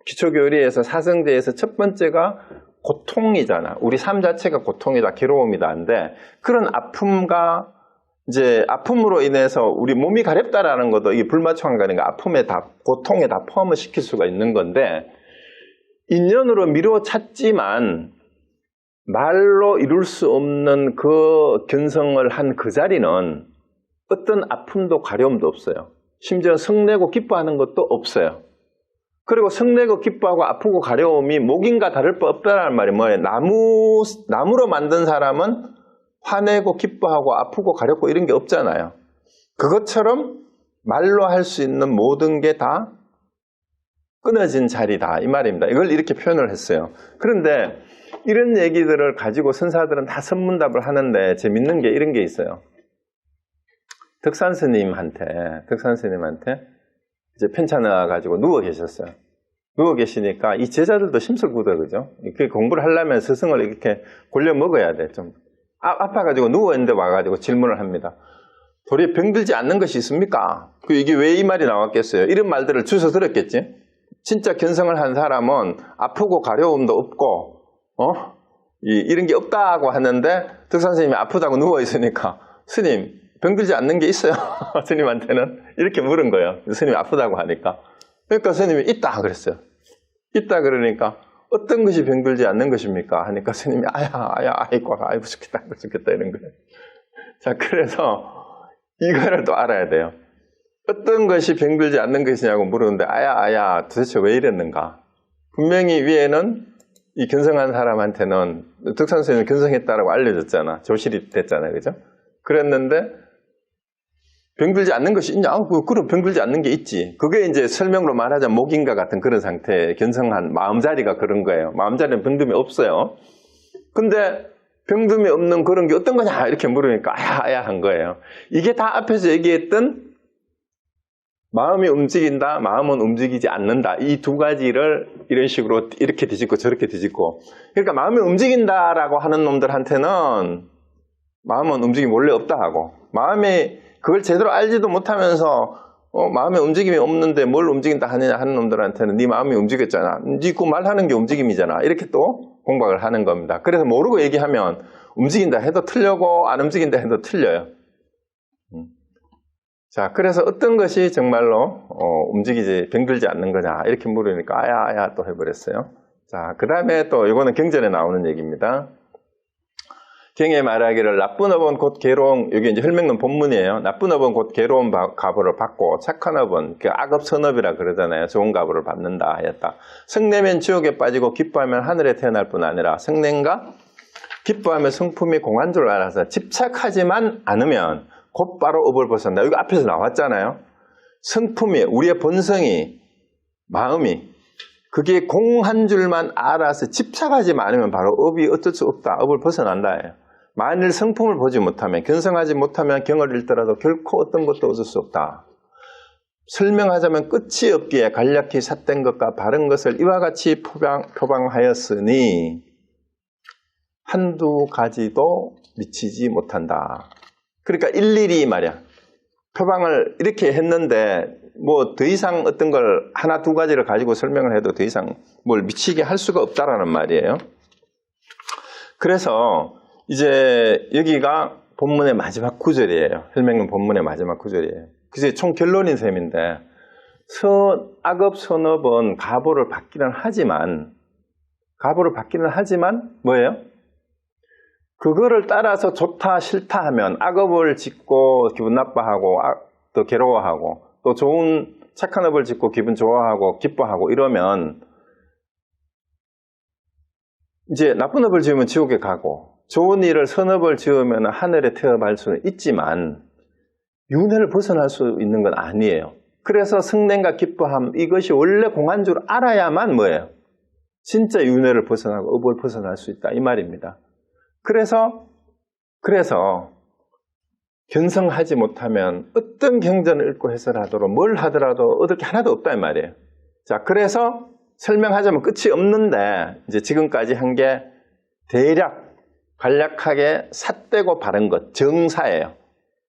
Speaker 1: 기초교리에서 사성제에서 첫 번째가 고통이잖아. 우리 삶 자체가 고통이다, 괴로움이다. 한데 그런 아픔과 이제 아픔으로 인해서 우리 몸이 가렵다라는 것도 이게 불마충한 거니까 아픔에 다 고통에 다 포함을 시킬 수가 있는 건데 인연으로 미루어 찾지만 말로 이룰 수 없는 그 견성을 한 그 자리는 어떤 아픔도 가려움도 없어요. 심지어 성내고 기뻐하는 것도 없어요. 그리고 성내고 기뻐하고 아프고 가려움이 목인과 다를 바 없다는 말이 뭐예요? 나무로 만든 사람은 화내고 기뻐하고 아프고 가렵고 이런 게 없잖아요. 그것처럼 말로 할 수 있는 모든 게 다 끊어진 자리다 이 말입니다. 이걸 이렇게 표현을 했어요. 그런데 이런 얘기들을 가지고 선사들은 다 선문답을 하는데 재밌는 게 이런 게 있어요. 덕산 스님한테 이제 편찮아 가지고 누워 계셨어요. 누워 계시니까 이 제자들도 심술구도 그죠? 이렇게 공부를 하려면 스승을 이렇게 골려 먹어야 돼. 좀 아파가지고 누워 있는데 와가지고 질문을 합니다. 도리어 병들지 않는 것이 있습니까? 이게 왜 이 말이 나왔겠어요? 이런 말들을 주워 들었겠지? 진짜 견성을 한 사람은 아프고 가려움도 없고 이런 게 없다고 하는데 덕산 스님이 아프다고 누워 있으니까 스님 병들지 않는 게 있어요? 스님한테는 이렇게 물은 거예요. 스님이 아프다고 하니까. 그러니까 스님이 있다 그랬어요. 있다 그러니까 어떤 것이 병들지 않는 것입니까? 하니까 스님이 아이고 죽겠다 이런 거예요. 자, 그래서 이거를 또 알아야 돼요. 어떤 것이 병들지 않는 것이냐고 물었는데 도대체 왜 이랬는가? 분명히 위에는 이 견성한 사람한테는 덕산 스님은 견성했다라고 알려졌잖아. 조실이 됐잖아요. 그죠? 그랬는데 병들지 않는 것이 있냐? 그럼 병들지 않는 게 있지. 그게 이제 설명으로 말하자면 목인과 같은 그런 상태에 견성한 마음자리가 그런 거예요. 마음자리는 병듦이 없어요. 근데 병듦이 없는 그런 게 어떤 거냐? 이렇게 물으니까 한 거예요. 이게 다 앞에서 얘기했던 마음이 움직인다, 마음은 움직이지 않는다. 이 두 가지를 이런 식으로 이렇게 뒤집고 저렇게 뒤집고. 그러니까 마음이 움직인다라고 하는 놈들한테는 마음은 움직임이 원래 없다 하고 마음이 그걸 제대로 알지도 못하면서 마음에 움직임이 없는데 뭘 움직인다 하느냐 하는 놈들한테는 네 마음이 움직였잖아. 네 그 말하는 게 움직임이잖아. 이렇게 또 공박을 하는 겁니다. 그래서 모르고 얘기하면 움직인다 해도 틀려고 안 움직인다 해도 틀려요. 자, 그래서 어떤 것이 정말로 움직이지 병들지 않는 거냐 이렇게 물으니까 또 해버렸어요. 자, 그 다음에 또 이거는 경전에 나오는 얘기입니다. 경에 말하기를 나쁜 업은 곧 괴로운, 여기 이제 혈맹론 본문이에요. 나쁜 업은 곧 괴로운 가보를 받고 착한 업은 악업 선업이라 그러잖아요. 좋은 가보를 받는다 하였다. 성내면 지옥에 빠지고 기뻐하면 하늘에 태어날 뿐 아니라 성냄과 기뻐하면 성품이 공한 줄 알아서 집착하지만 않으면 곧바로 업을 벗어난다. 이거 앞에서 나왔잖아요. 성품이 우리의 본성이 마음이 그게 공 한 줄만 알아서 집착하지 않으면 바로 업이 어쩔 수 없다. 업을 벗어난다. 만일 성품을 보지 못하면, 견성하지 못하면 경을 잃더라도 결코 어떤 것도 얻을 수 없다. 설명하자면 끝이 없기에 간략히 삿된 것과 바른 것을 이와 같이 표방하였으니 한두 가지도 미치지 못한다. 그러니까 일일이 말이야. 표방을 이렇게 했는데 뭐 더 이상 어떤 걸 하나 두 가지를 가지고 설명을 해도 더 이상 뭘 미치게 할 수가 없다라는 말이에요. 그래서 이제 여기가 본문의 마지막 구절이에요. 혈맹론 본문의 마지막 구절이에요. 그게 총 결론인 셈인데 악업 선업은 가보를 받기는 하지만 뭐예요? 그거를 따라서 좋다 싫다 하면 악업을 짓고 기분 나빠하고 또 괴로워하고 또 좋은 착한 업을 짓고 기분 좋아하고 기뻐하고 이러면 이제 나쁜 업을 지으면 지옥에 가고 좋은 일을 선업을 지으면 하늘에 태어날 수는 있지만 윤회를 벗어날 수 있는 건 아니에요. 그래서 승냉과 기뻐함 이것이 원래 공한 줄 알아야만 뭐예요? 진짜 윤회를 벗어나고 업을 벗어날 수 있다 이 말입니다. 그래서 견성하지 못하면 어떤 경전을 읽고 해설하도록 뭘 하더라도 얻을 게 하나도 없다 이 말이에요. 자, 그래서 설명하자면 끝이 없는데 이제 지금까지 한 게 대략 간략하게 삿되고 바른 것 정사예요.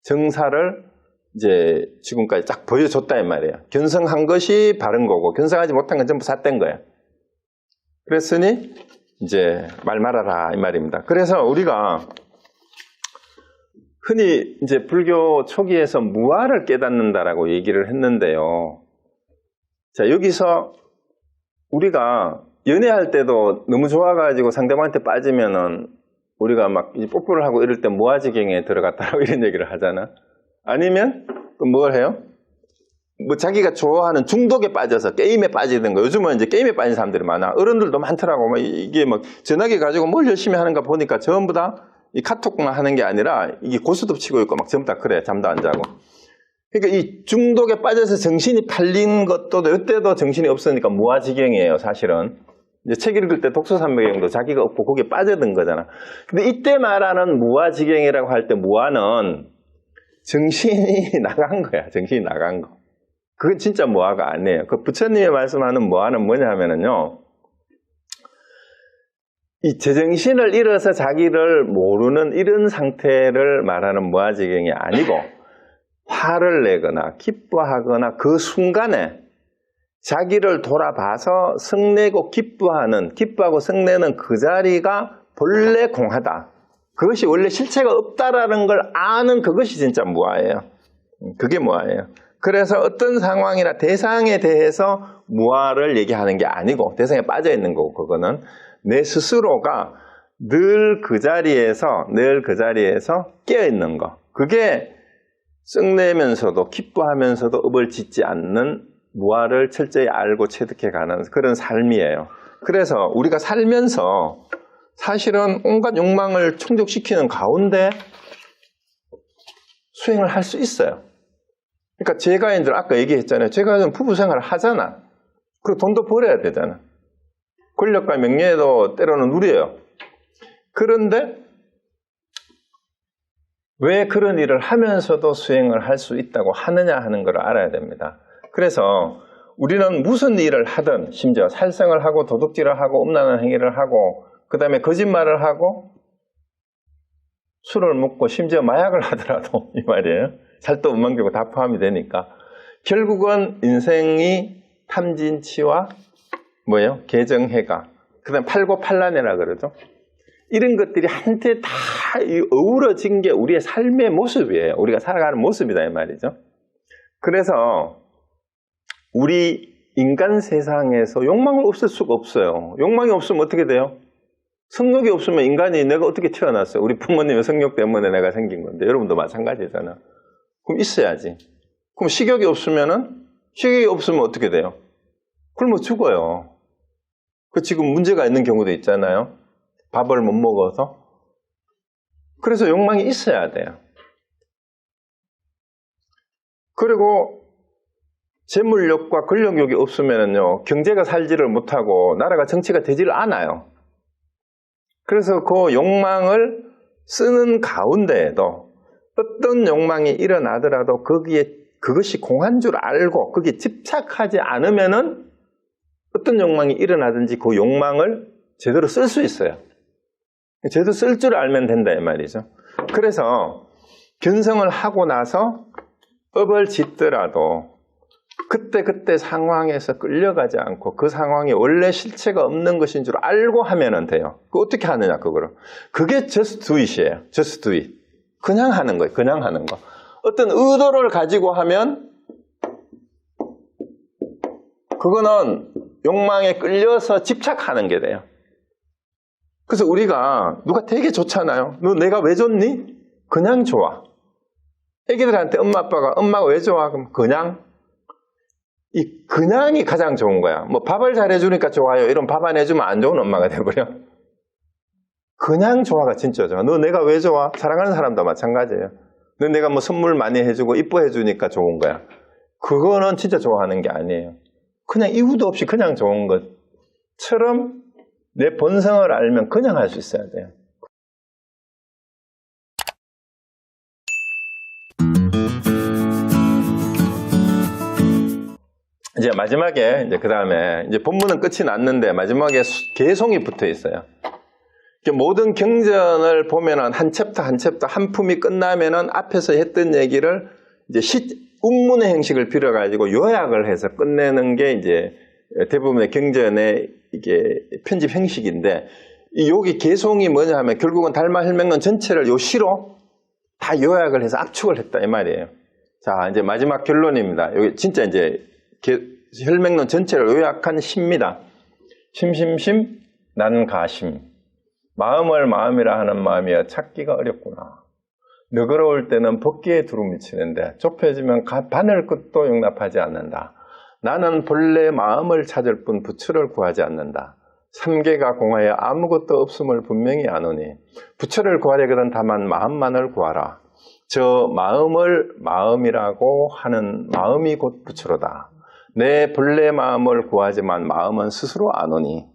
Speaker 1: 정사를 이제 지금까지 딱 보여줬다 이 말이에요. 견성한 것이 바른 거고 견성하지 못한 건 전부 삿된 거예요. 그랬으니 이제 말 말아라 이 말입니다. 그래서 우리가 흔히 이제 불교 초기에서 무아를 깨닫는다라고 얘기를 했는데요. 자, 여기서 우리가 연애할 때도 너무 좋아가지고 상대방한테 빠지면은 우리가 막 뽀뽀를 하고 이럴 때 무아지경에 들어갔다라고 이런 얘기를 하잖아. 아니면 또 뭘 해요? 뭐 자기가 좋아하는 중독에 빠져서 게임에 빠지는 거. 요즘은 이제 게임에 빠진 사람들이 많아. 어른들도 많더라고. 막 이게 막 전화기 가지고 뭘 열심히 하는가 보니까 전부 다 이 카톡만 하는 게 아니라 이게 고스톱 치고 있고 막 전부 다 그래. 잠도 안 자고. 그러니까 이 중독에 빠져서 정신이 팔린 것도 이때도 정신이 없으니까 무아지경이에요. 사실은. 이제 책 읽을 때 독서삼매경도 자기가 없고 거기에 빠져든 거잖아. 근데 이때 말하는 무아지경이라고 할 때 무아는 정신이 나간 거야. 정신이 나간 거. 그건 진짜 무아가 아니에요. 그 부처님이 말씀하는 무아는 뭐냐 하면은요. 이 제정신을 잃어서 자기를 모르는 이런 상태를 말하는 무아지경이 아니고 화를 내거나 기뻐하거나 그 순간에 자기를 돌아봐서 성내고 기뻐하고 성내는 그 자리가 본래 공하다. 그것이 원래 실체가 없다라는 걸 아는 그것이 진짜 무아예요. 그게 무아예요. 그래서 어떤 상황이나 대상에 대해서 무아를 얘기하는 게 아니고 대상에 빠져 있는 거고 그거는 내 스스로가 늘 그 자리에서 깨어 있는 거. 그게 썩내면서도 기뻐하면서도 업을 짓지 않는 무아를 철저히 알고 체득해가는 그런 삶이에요. 그래서 우리가 살면서 사실은 온갖 욕망을 충족시키는 가운데 수행을 할 수 있어요. 그러니까 제가인들 아까 얘기했잖아요. 제가 부부 생활을 하잖아. 그리고 돈도 벌어야 되잖아. 권력과 명예도 때로는 누려요. 그런데 왜 그런 일을 하면서도 수행을 할 수 있다고 하느냐 하는 걸 알아야 됩니다. 그래서 우리는 무슨 일을 하든 심지어 살생을 하고 도둑질을 하고 음란한 행위를 하고 그 다음에 거짓말을 하고 술을 먹고 심지어 마약을 하더라도 이 말이에요. 살도 음만기고 다 포함이 되니까 결국은 인생이 탐진치와 뭐예요? 개정해가 그 다음에 팔고팔란이라 그러죠. 이런 것들이 한테 다 어우러진 게 우리의 삶의 모습이에요. 우리가 살아가는 모습이다 이 말이죠. 그래서 우리 인간 세상에서 욕망은 없을 수가 없어요. 욕망이 없으면 어떻게 돼요? 성욕이 없으면 인간이 내가 어떻게 태어났어요? 우리 부모님의 성욕 때문에 내가 생긴 건데 여러분도 마찬가지잖아. 그럼 있어야지. 그럼 식욕이 없으면 어떻게 돼요? 굶어 죽어요. 그 지금 문제가 있는 경우도 있잖아요. 밥을 못 먹어서. 그래서 욕망이 있어야 돼요. 그리고 재물욕과 권력욕이 없으면요, 경제가 살지를 못하고 나라가 정치가 되지를 않아요. 그래서 그 욕망을 쓰는 가운데에도 어떤 욕망이 일어나더라도 그것이 공한 줄 알고 거기에 집착하지 않으면은 어떤 욕망이 일어나든지 그 욕망을 제대로 쓸 수 있어요. 제대로 쓸 줄 알면 된다 이 말이죠. 그래서 견성을 하고 나서 업을 짓더라도 그때 상황에서 끌려가지 않고 그 상황이 원래 실체가 없는 것인 줄 알고 하면 돼요. 어떻게 하느냐 그거를. 그게 just do it이에요. just do it. 그냥 하는 거예요. 그냥 하는 거. 어떤 의도를 가지고 하면 그거는 욕망에 끌려서 집착하는 게 돼요. 그래서 우리가 누가 되게 좋잖아요. 너 내가 왜 좋니? 그냥 좋아. 애기들한테 엄마가 왜 좋아? 그럼 그냥. 이 그냥이 가장 좋은 거야. 뭐 밥을 잘해주니까 좋아요. 이런 밥 안 해주면 안 좋은 엄마가 돼버려. 그냥 좋아가 진짜 좋아. 너 내가 왜 좋아? 사랑하는 사람도 마찬가지예요. 너 내가 뭐 선물 많이 해주고 이뻐해주니까 좋은 거야. 그거는 진짜 좋아하는 게 아니에요. 그냥 이유도 없이 그냥 좋은 것처럼 내 본성을 알면 그냥 할 수 있어야 돼요. 이제 마지막에 그 다음에 이제 본문은 끝이 났는데 마지막에 개송이 붙어 있어요. 모든 경전을 보면은 한 챕터 한 품이 끝나면은 앞에서 했던 얘기를 이제 운문의 형식을 빌어가지고 요약을 해서 끝내는 게 이제 대부분의 경전의 이게 편집 형식인데, 여기 개송이 뭐냐 하면 결국은 달마 혈맹론 전체를 요 시로 다 요약을 해서 압축을 했다 이 말이에요. 자, 이제 마지막 결론입니다. 여기 진짜 이제 혈맹론 전체를 요약한 시입니다. 심심심 난가심. 마음을 마음이라 하는 마음이여 찾기가 어렵구나. 너그러울 때는 벗기에 두루 미치는데 좁혀지면 바늘 끝도 용납하지 않는다. 나는 본래 마음을 찾을 뿐 부처를 구하지 않는다. 삼계가 공하여 아무것도 없음을 분명히 아노니 부처를 구하려거든 다만 마음만을 구하라. 저 마음을 마음이라고 하는 마음이 곧 부처로다. 내 본래 마음을 구하지만 마음은 스스로 아노니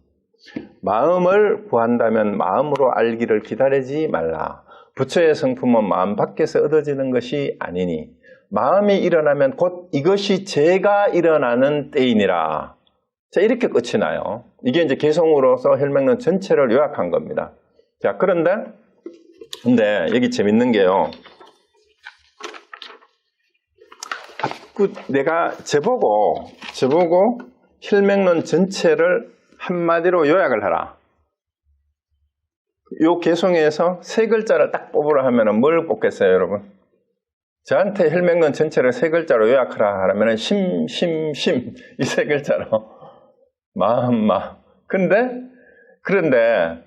Speaker 1: 마음을 구한다면 마음으로 알기를 기다리지 말라. 부처의 성품은 마음 밖에서 얻어지는 것이 아니니 마음이 일어나면 곧 이것이 제가 일어나는 때이니라. 자, 이렇게 끝이 나요. 이게 이제 개송으로서 혈맹론 전체를 요약한 겁니다. 자, 근데 여기 재밌는 게요. 내가 저보고 혈맹론 전체를 한마디로 요약을 하라. 요 개송에서 세 글자를 딱 뽑으라 하면 뭘 뽑겠어요, 여러분? 저한테 혈맹론 전체를 세 글자로 요약하라 하면 심 이 세 글자로 마음. 그런데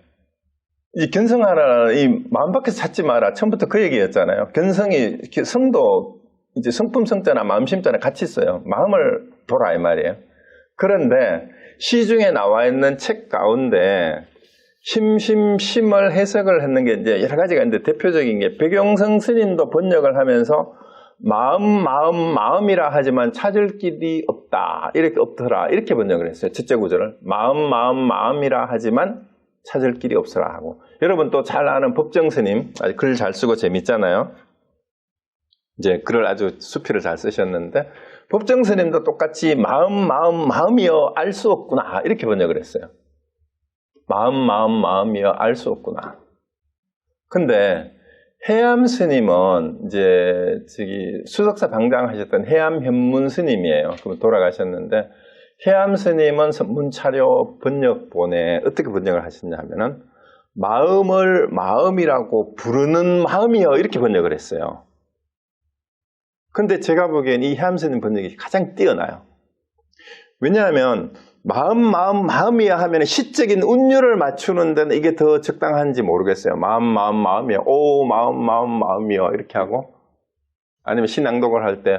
Speaker 1: 이 견성하라는 이 마음 밖에서 찾지 마라. 처음부터 그 얘기였잖아요. 견성이 성도 이제 성품 성자나 마음심자나 같이 있어요. 마음을 보라 이 말이에요. 그런데 시중에 나와 있는 책 가운데 심을 해석을 했는 게 이제 여러 가지가 있는데 대표적인 게 백용성 스님도 번역을 하면서 마음이라 하지만 찾을 길이 없다. 이렇게 없더라. 이렇게 번역을 했어요. 첫째 구절을. 마음이라 하지만 찾을 길이 없어라 하고. 여러분 또 잘 아는 법정 스님, 글 잘 쓰고 재밌잖아요. 이제 글을 아주 수필을 잘 쓰셨는데 법정 스님도 똑같이 마음이여 알 수 없구나. 이렇게 번역을 했어요. 마음이여 알 수 없구나. 근데 해암 스님은 이제 수석사 방장하셨던 해암 현문 스님이에요. 그분 돌아가셨는데 해암 스님은 선문차려 번역본에 어떻게 번역을 하셨냐 하면은 마음을 마음이라고 부르는 마음이여 이렇게 번역을 했어요. 근데 제가 보기엔 이 해암 스님 번역이 가장 뛰어나요. 왜냐하면 마음이야 하면 시적인 운율을 맞추는 데는 이게 더 적당한지 모르겠어요. 마음이야. 오, 마음이요. 이렇게 하고. 아니면 시낭독을 할 때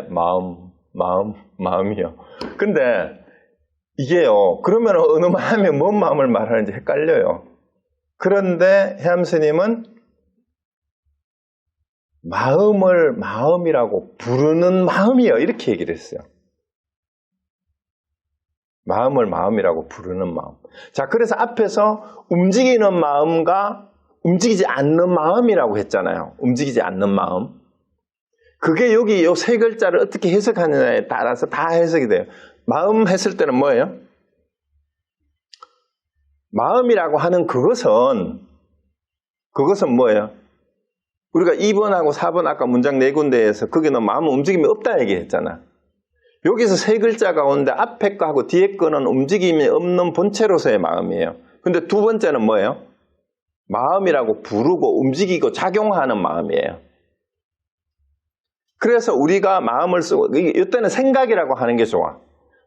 Speaker 1: 마음이요. 근데 이게요. 그러면 어느 마음에 뭔 마음을 말하는지 헷갈려요. 그런데 해암 스님은 마음을 마음이라고 부르는 마음이요. 이렇게 얘기를 했어요. 마음을 마음이라고 부르는 마음. 자, 그래서 앞에서 움직이는 마음과 움직이지 않는 마음이라고 했잖아요. 움직이지 않는 마음. 그게 여기 요 세 글자를 어떻게 해석하느냐에 따라서 다 해석이 돼요. 마음 했을 때는 뭐예요? 마음이라고 하는 그것은 뭐예요? 우리가 2번하고 4번 아까 문장 네 군데에서 거기는 마음은 움직임이 없다 얘기했잖아. 여기서 세 글자 가운데 앞에 거하고 뒤에 거는 움직임이 없는 본체로서의 마음이에요. 근데 두 번째는 뭐예요? 마음이라고 부르고 움직이고 작용하는 마음이에요. 그래서 우리가 마음을 쓰고, 이때는 생각이라고 하는 게 좋아.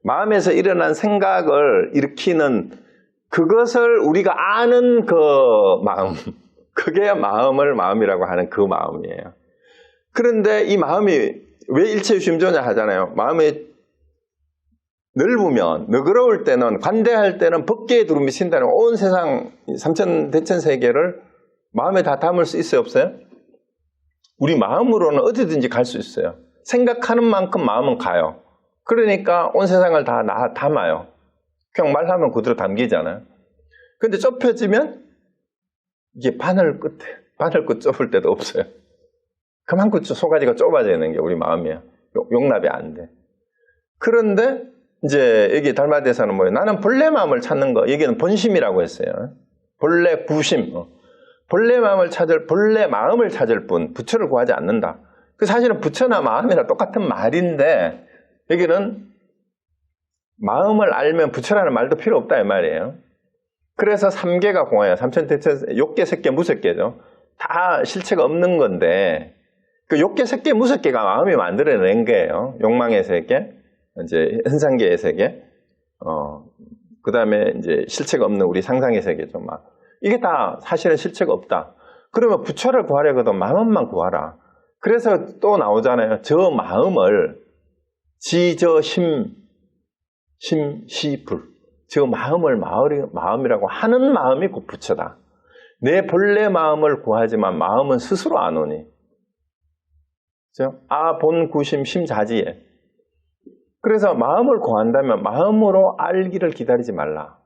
Speaker 1: 마음에서 일어난 생각을 일으키는 그것을 우리가 아는 그 마음. 그게 마음을 마음이라고 하는 그 마음이에요. 그런데 이 마음이 왜 일체유심조냐 하잖아요. 마음이 넓으면, 너그러울 때는, 관대할 때는 법계에 두루 미친다는 온 세상 삼천대천세계를 마음에 다 담을 수 있어요, 없어요? 우리 마음으로는 어디든지 갈 수 있어요. 생각하는 만큼 마음은 가요. 그러니까 온 세상을 다 담아요. 그냥 말하면 그대로 담기잖아요. 근데 좁혀지면 이게 바늘 끝 좁을 때도 없어요. 그만큼 소가지가 좁아지는 게 우리 마음이에요. 용납이 안 돼. 그런데 이제 여기 달마대에서는 뭐예요? 나는 본래 마음을 찾는 거. 여기는 본심이라고 했어요. 본래 구심. 본래 마음을 찾을 뿐 부처를 구하지 않는다. 그 사실은 부처나 마음이랑 똑같은 말인데 여기는 마음을 알면 부처라는 말도 필요 없다 이 말이에요. 그래서 3개가 공화예요. 삼천대천 욕계, 색계, 무색계죠. 다 실체가 없는 건데 그 욕계, 색계, 무색계가 마음이 만들어낸 거예요. 욕망의 세계, 이제 현상계의 세계, 그 다음에 이제 실체가 없는 우리 상상의 세계죠. 막 이게 다 사실은 실체가 없다. 그러면 부처를 구하려거든 마음만 구하라. 그래서 또 나오잖아요. 저 마음을 저 심시불. 저 마음을 마음이라고 하는 마음이 곧 부처다. 내 본래 마음을 구하지만 마음은 스스로 안 오니. 그죠? 본구심 심자지에. 그래서 마음을 구한다면 마음으로 알기를 기다리지 말라.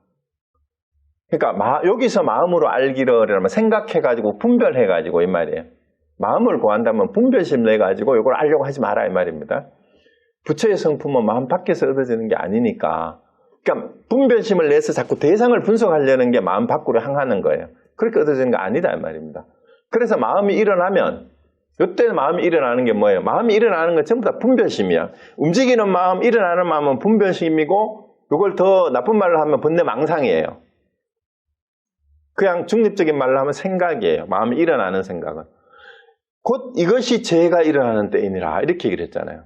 Speaker 1: 그러니까 여기서 마음으로 알기를 하면 생각해가지고 분별해가지고 이 말이에요. 마음을 구한다면 분별심 내가지고 이걸 알려고 하지 마라 이 말입니다. 부처의 성품은 마음 밖에서 얻어지는 게 아니니까. 그러니까 분별심을 내서 자꾸 대상을 분석하려는 게 마음 밖으로 향하는 거예요. 그렇게 얻어지는 게 아니다 이 말입니다. 그래서 마음이 일어나면 이때 마음이 일어나는 게 뭐예요? 마음이 일어나는 건 전부 다 분별심이야. 움직이는 마음, 일어나는 마음은 분별심이고 이걸 더 나쁜 말로 하면 번뇌망상이에요. 그냥 중립적인 말로 하면 생각이에요. 마음이 일어나는 생각은. 곧 이것이 죄가 일어나는 때이니라 이렇게 얘기를 했잖아요.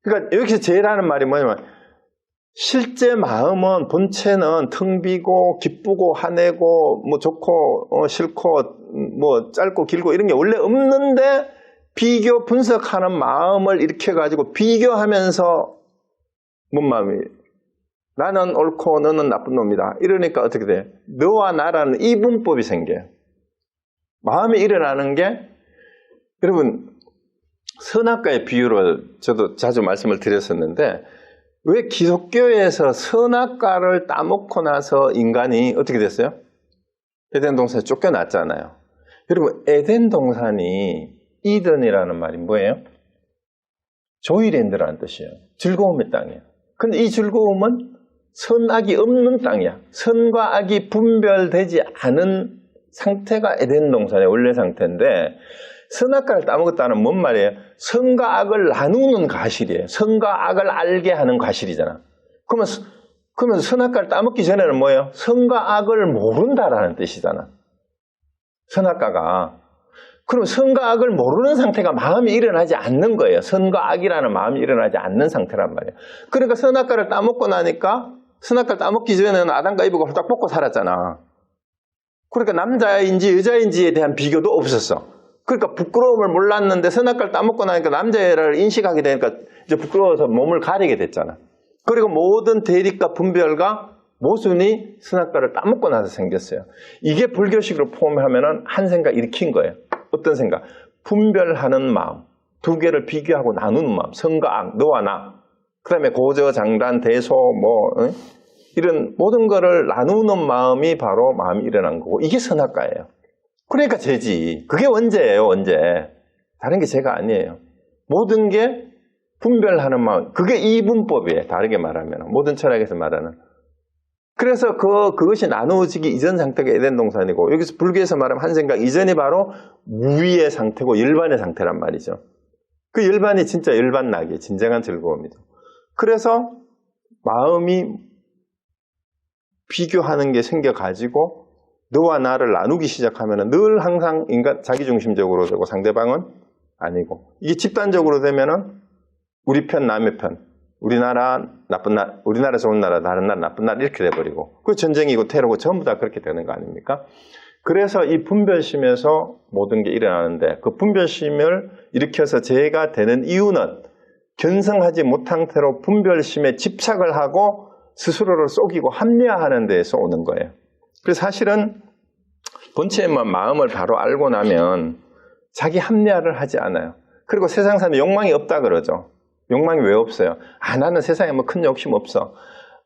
Speaker 1: 그러니까 여기서 죄라는 말이 뭐냐면 실제 마음은 본체는 텅 비고 기쁘고 화내고 뭐 좋고 싫고 뭐 짧고 길고 이런 게 원래 없는데 비교 분석하는 마음을 일으켜가지고 비교하면서 뭔 마음이 나는 옳고 너는 나쁜 놈이다. 이러니까 어떻게 돼? 너와 나라는 이분법이 생겨요. 마음이 일어나는 게 여러분 선악과의 비유를 저도 자주 말씀을 드렸었는데 왜 기독교에서 선악과를 따먹고 나서 인간이 어떻게 됐어요? 에덴 동산에 쫓겨났잖아요. 여러분 에덴 동산이 이든이라는 말이 뭐예요? 조이랜드라는 뜻이에요. 즐거움의 땅이에요. 근데 이 즐거움은 선악이 없는 땅이야. 선과 악이 분별되지 않은 상태가 에덴 동산의 원래 상태인데 선악과를 따먹었다는 뭔 말이에요? 선과 악을 나누는 과실이에요. 선과 악을 알게 하는 과실이잖아. 그러면 선악과를 따먹기 전에는 뭐예요? 선과 악을 모른다라는 뜻이잖아. 선악과가. 그럼 선과 악을 모르는 상태가 마음이 일어나지 않는 거예요. 선과 악이라는 마음이 일어나지 않는 상태란 말이에요. 그러니까 선악과를 따먹고 나니까 선악과를 따먹기 전에는 아담과 이브가 홀딱 먹고 살았잖아. 그러니까 남자인지 여자인지에 대한 비교도 없었어. 그러니까 부끄러움을 몰랐는데 선악과를 따먹고 나니까 남자를 인식하게 되니까 이제 부끄러워서 몸을 가리게 됐잖아. 그리고 모든 대립과 분별과 모순이 선악과를 따먹고 나서 생겼어요. 이게 불교식으로 포함하면은 한 생각 일으킨 거예요. 어떤 생각? 분별하는 마음. 두 개를 비교하고 나누는 마음. 선과 악, 너와 나. 그 다음에 고저, 장단, 대소, 이런 모든 거를 나누는 마음이 바로 마음이 일어난 거고, 이게 선악과예요. 그러니까 죄지. 그게 원죄예요, 원죄. 다른 게 죄가 아니에요. 모든 게 분별하는 마음, 그게 이분법이에요. 다르게 말하면. 모든 철학에서 말하는. 그래서 그것이 나누어지기 이전 상태가 에덴 동산이고, 여기서 불교에서 말하면 한 생각 이전이 바로 무위의 상태고 열반의 상태란 말이죠. 그 열반이 진짜 열반나기, 진정한 즐거움이죠. 그래서 마음이 비교하는 게 생겨가지고 너와 나를 나누기 시작하면 늘 항상 인간 자기중심적으로 되고 상대방은 아니고, 이게 집단적으로 되면은 우리 편 남의 편, 우리나라 나쁜 나라, 우리나라 좋은 나라, 다른 나라 나쁜 나라 이렇게 돼버리고, 그 전쟁이고 테러고 전부 다 그렇게 되는 거 아닙니까? 그래서 이 분별심에서 모든 게 일어나는데, 그 분별심을 일으켜서 죄가 되는 이유는 견성하지 못한 채로 분별심에 집착을 하고 스스로를 속이고 합리화하는 데에서 오는 거예요. 그래서 사실은 본체만 마음을 바로 알고 나면 자기 합리화를 하지 않아요. 그리고 세상 사람이 욕망이 없다 그러죠. 욕망이 왜 없어요? 나는 세상에 뭐 큰 욕심 없어.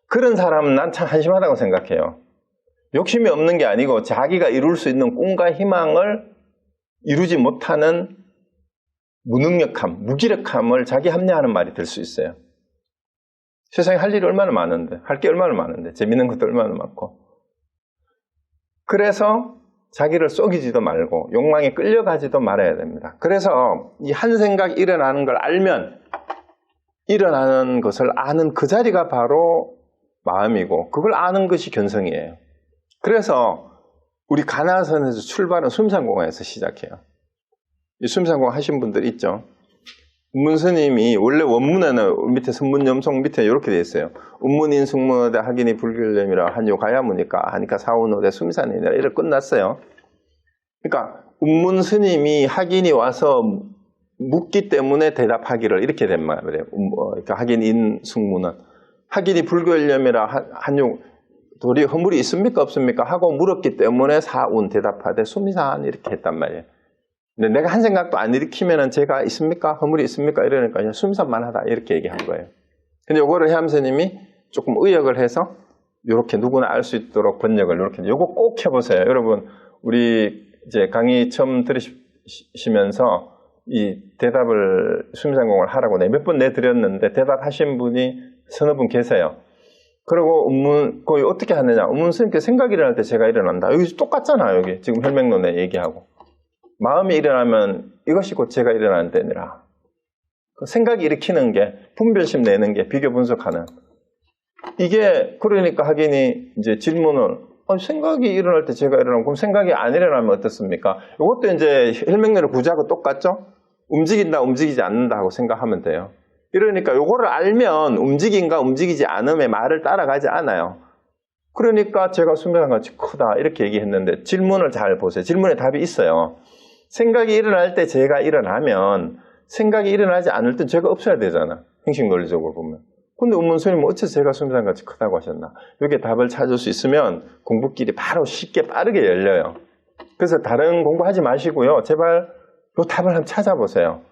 Speaker 1: 그런 사람은 난 참 한심하다고 생각해요. 욕심이 없는 게 아니고 자기가 이룰 수 있는 꿈과 희망을 이루지 못하는 무능력함, 무기력함을 자기 합리화하는 말이 될 수 있어요. 세상에 할 일이 얼마나 많은데, 할 게 얼마나 많은데, 재밌는 것도 얼마나 많고. 그래서 자기를 속이지도 말고 욕망에 끌려가지도 말아야 됩니다. 그래서 이 한 생각 일어나는 걸 알면, 일어나는 것을 아는 그 자리가 바로 마음이고, 그걸 아는 것이 견성이에요. 그래서 우리 가나선에서 출발은 수미산공원에서 시작해요. 이 수미산공원 하신 분들 있죠? 운문스님이 원래 원문에는 밑에 선문염송 밑에 이렇게 돼 있어요. 운문인 승문어대 학인이 불길렘이라 한요 가야무니까 하니까 사운어대 수미산이니라 이렇게 끝났어요. 그러니까 운문스님이 학인이 와서 묻기 때문에 대답하기를 이렇게 된 말이에요. 그러니까 학인인 승문은 학인이 불교열념이라 한요 도리 허물이 있습니까 없습니까 하고 물었기 때문에 사운 대답하되 수미산 이렇게 했단 말이에요. 근데 내가 한 생각도 안 일으키면은 제가 있습니까 허물이 있습니까 이러니까 그냥 수미산만 하다 이렇게 얘기한 거예요. 근데 요거를 해암스님이 조금 의역을 해서 이렇게 누구나 알 수 있도록 번역을 이렇게 요거 꼭 해보세요. 여러분 우리 이제 강의 처음 들으시면서 이 대답을 수미산공을 하라고 몇 번 내드렸는데 대답하신 분이 서너 분 계세요. 그리고 거기 어떻게 하느냐. 운문스님께 생각이 일어날 때 제가 일어난다. 여기 똑같잖아요. 여기 지금 혈맹론에 얘기하고. 마음이 일어나면 이것이 곧 제가 일어나는 때니라. 생각이 일으키는 게, 분별심 내는 게, 비교 분석하는. 이게, 그러니까 학인이 이제 질문을, 생각이 일어날 때 제가 일어나면, 그럼 생각이 안 일어나면 어떻습니까? 이것도 이제 혈맹론의 구조하고 똑같죠? 움직인다, 움직이지 않는다 하고 생각하면 돼요. 이러니까 요거를 알면 움직인가 움직이지 않음의 말을 따라가지 않아요. 그러니까 제가 수미산같이 크다 이렇게 얘기했는데 질문을 잘 보세요. 질문에 답이 있어요. 생각이 일어날 때 제가 일어나면 생각이 일어나지 않을 땐 제가 없어야 되잖아. 행식 논리적으로 보면. 근데 운문스님은 어째서 제가 수미산같이 크다고 하셨나. 여기에 답을 찾을 수 있으면 공부길이 바로 쉽게 빠르게 열려요. 그래서 다른 공부하지 마시고요. 제발 이 답을 한번 찾아보세요.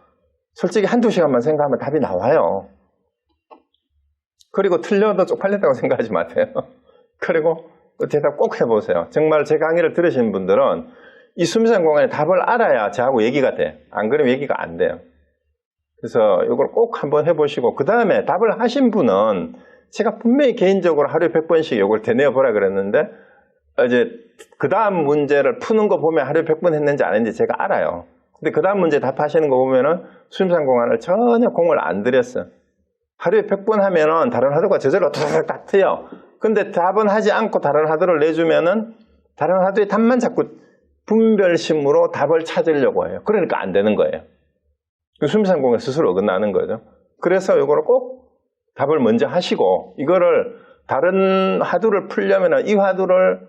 Speaker 1: 솔직히 한두 시간만 생각하면 답이 나와요. 그리고 틀려도 쪽팔렸다고 생각하지 마세요. 그리고 대답 꼭 해보세요. 정말 제 강의를 들으신 분들은 이 수미산공원의 답을 알아야 저하고 얘기가 돼. 안 그러면 얘기가 안 돼요. 그래서 이걸 꼭 한번 해보시고 그 다음에 답을 하신 분은 제가 분명히 개인적으로 하루에 100번씩 이걸 되뇌어 보라 그랬는데 이제 그 다음 문제를 푸는 거 보면 하루에 100번 했는지 안 했는지 제가 알아요. 근데 그 다음 문제 답하시는 거 보면은 수미산공원을 전혀 공을 안 들였어요. 하루에 100번 하면은 다른 하도가 저절로 다 트여. 근데 답은 하지 않고 다른 하도를 내주면은 다른 하도의 답만 자꾸 분별심으로 답을 찾으려고 해요. 그러니까 안 되는 거예요. 수미산공원 스스로 어긋나는 거죠. 그래서 이거를 꼭 답을 먼저 하시고 이거를 다른 하도를 풀려면은 이 하도를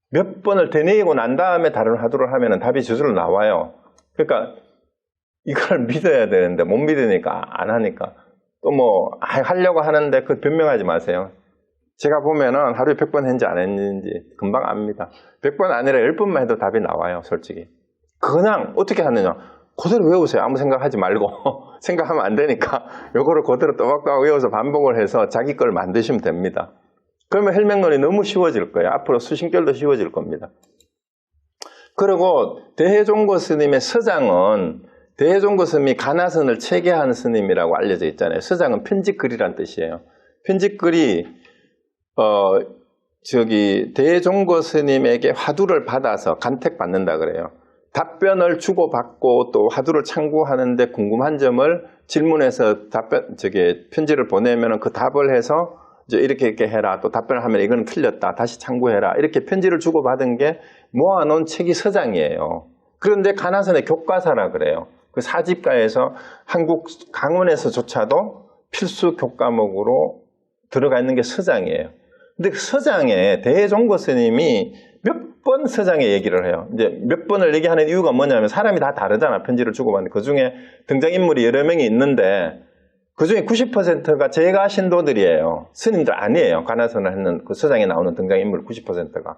Speaker 1: 몇 번을 되뇌이고 난 다음에 다른 하도를 하면은 답이 저절로 나와요. 그러니까 이걸 믿어야 되는데 못 믿으니까 안 하니까 또 뭐 하려고 하는데 그 변명하지 마세요. 제가 보면은 하루에 100번 했는지 안 했는지 금방 압니다. 100번 아니라 10번만 해도 답이 나와요. 솔직히. 그냥 어떻게 하느냐. 그대로 외우세요. 아무 생각하지 말고. 생각하면 안 되니까 요거를 그대로 또박또박 외워서 반복을 해서 자기 걸 만드시면 됩니다. 그러면 혈맹론이 너무 쉬워질 거예요. 앞으로 수신결도 쉬워질 겁니다. 그리고 대해종고 스님의 서장은 대해종고 스님이 가나선을 체계한 스님이라고 알려져 있잖아요. 서장은 편집글이란 뜻이에요. 편집글이 대해종고 스님에게 화두를 받아서 간택받는다 그래요. 답변을 주고받고 또 화두를 참고하는데 궁금한 점을 질문해서 편지를 보내면 그 답을 해서 이렇게 해라. 또 답변을 하면 이건 틀렸다. 다시 참고해라. 이렇게 편지를 주고받은 게 모아놓은 책이 서장이에요. 그런데 가나선의 교과서라 그래요. 그 사집가에서 한국 강원에서조차도 필수 교과목으로 들어가 있는 게 서장이에요. 근데 그 서장에 대해종고 스님이 몇 번 서장에 얘기를 해요. 이제 몇 번을 얘기하는 이유가 뭐냐면 사람이 다 다르잖아. 편지를 주고받는. 그 중에 등장인물이 여러 명이 있는데 그 중에 90%가 제가 신도들이에요. 스님들 아니에요. 가나선을 했는 그 서장에 나오는 등장인물 90%가.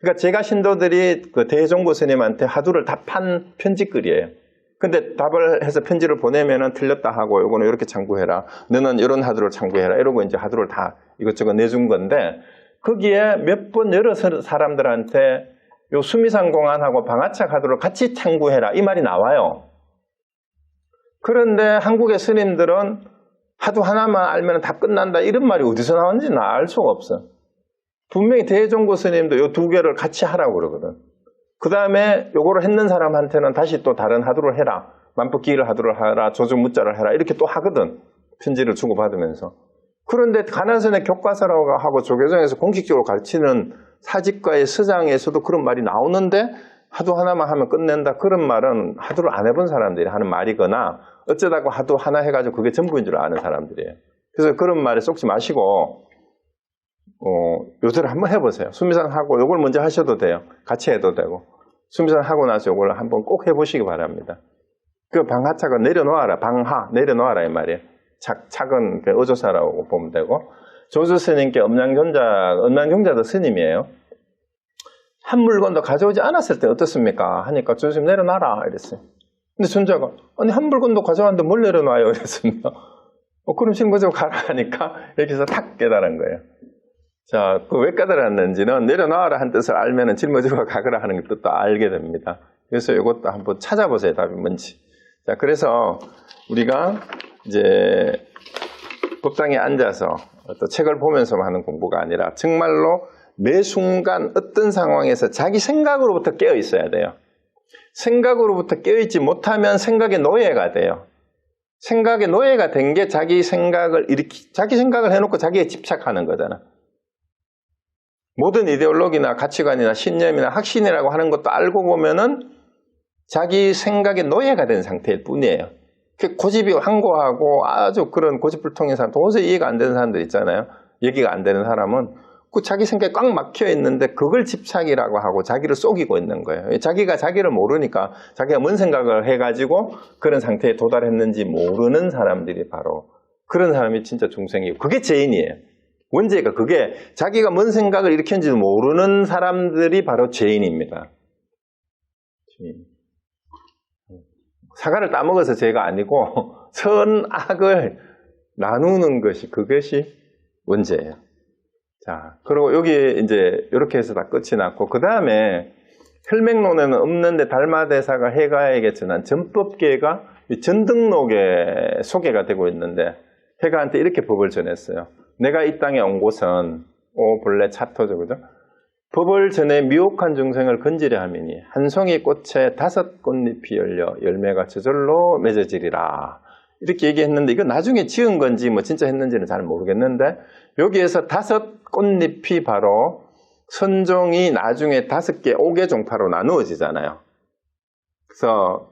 Speaker 1: 그러니까 제가 신도들이 그 대해종고 스님한테 화두를 답한 편지글이에요. 근데 답을 해서 편지를 보내면은 틀렸다 하고 요거는 이렇게 참고해라. 너는 이런 화두를 참고해라. 이러고 이제 화두를 다 이것저것 내준 건데 거기에 몇 번 여러 사람들한테 요 수미상공안하고 방아착 화두를 같이 참고해라. 이 말이 나와요. 그런데 한국의 스님들은 화두 하나만 알면 다 끝난다. 이런 말이 어디서 나왔는지 나 알 수가 없어. 분명히 대해종고 스님도 요 두 개를 같이 하라고 그러거든. 그 다음에 요거를 했는 사람한테는 다시 또 다른 화두를 해라. 만법기일 화두를 하라. 조주무자를 해라. 이렇게 또 하거든. 편지를 주고받으면서. 그런데 가나선의 교과서라고 하고 조계종에서 공식적으로 가르치는 사집가의 서장에서도 그런 말이 나오는데 화두 하나만 하면 끝낸다. 그런 말은 화두를 안 해본 사람들이 하는 말이거나 어쩌다가 화두 하나 해가지고 그게 전부인 줄 아는 사람들이에요. 그래서 그런 말에 쏙지 마시고 요새를 한번 해보세요. 수미상하고 요걸 먼저 하셔도 돼요. 같이 해도 되고. 수미상하고 나서 요걸 한번 꼭 해보시기 바랍니다. 그 방하착은 내려놓아라. 방하 내려놓아라 이 말이에요. 착은 어조사라고 보면 되고 조주 스님께 엄양경자도 스님이에요. 한 물건도 가져오지 않았을 때 어떻습니까? 하니까 조주 스님 내려놔라 이랬어요. 근데 존자가 아니 한 물건도 가져왔는데 뭘 내려놔요 이랬습니다. 그럼 징거지고 가라 하니까 이렇게 해서 탁 깨달은 거예요. 자, 그 왜 깨달았는지는 내려놔라 한 뜻을 알면은 짊어지고 가거라 하는 뜻도 알게 됩니다. 그래서 이것도 한번 찾아보세요. 답이 뭔지. 자, 그래서 우리가 이제 법당에 앉아서 또 책을 보면서 하는 공부가 아니라 정말로 매 순간 어떤 상황에서 자기 생각으로부터 깨어 있어야 돼요. 생각으로부터 깨어 있지 못하면 생각의 노예가 돼요. 생각의 노예가 된 게 자기 생각을 해놓고 자기에 집착하는 거잖아. 모든 이데올로기나 가치관이나 신념이나 확신이라고 하는 것도 알고 보면은 자기 생각의 노예가 된 상태일 뿐이에요. 고집이 황고하고 아주 그런 고집불통인 사람, 도저히 이해가 안 되는 사람들 있잖아요. 얘기가 안 되는 사람은 그 자기 생각에 꽉 막혀 있는데 그걸 집착이라고 하고 자기를 속이고 있는 거예요. 자기가 자기를 모르니까 자기가 뭔 생각을 해가지고 그런 상태에 도달했는지 모르는 사람들이 바로 그런 사람이 진짜 중생이고 그게 죄인이에요. 원죄가 그게 자기가 뭔 생각을 일으켰는지 모르는 사람들이 바로 죄인입니다. 사과를 따먹어서 죄가 아니고 선악을 나누는 것이 그것이 원죄예요. 자, 그리고 여기 이제 이렇게 해서 다 끝이 났고 그 다음에 혈맹론에는 없는데 달마대사가 해가에게 전한 전법계가 전등록에 소개가 되고 있는데 해가한테 이렇게 법을 전했어요. 내가 이 땅에 온 곳은 본래 차토죠, 그죠? 법을 전해 미혹한 중생을 건지려 함이니 한 송이 꽃에 5 꽃잎이 열려 열매가 저절로 맺어지리라. 이렇게 얘기했는데 이거 나중에 지은 건지 뭐 진짜 했는지는 잘 모르겠는데 여기에서 5 꽃잎이 바로 선종이 나중에 5개 5개종파로 나누어지잖아요. 그래서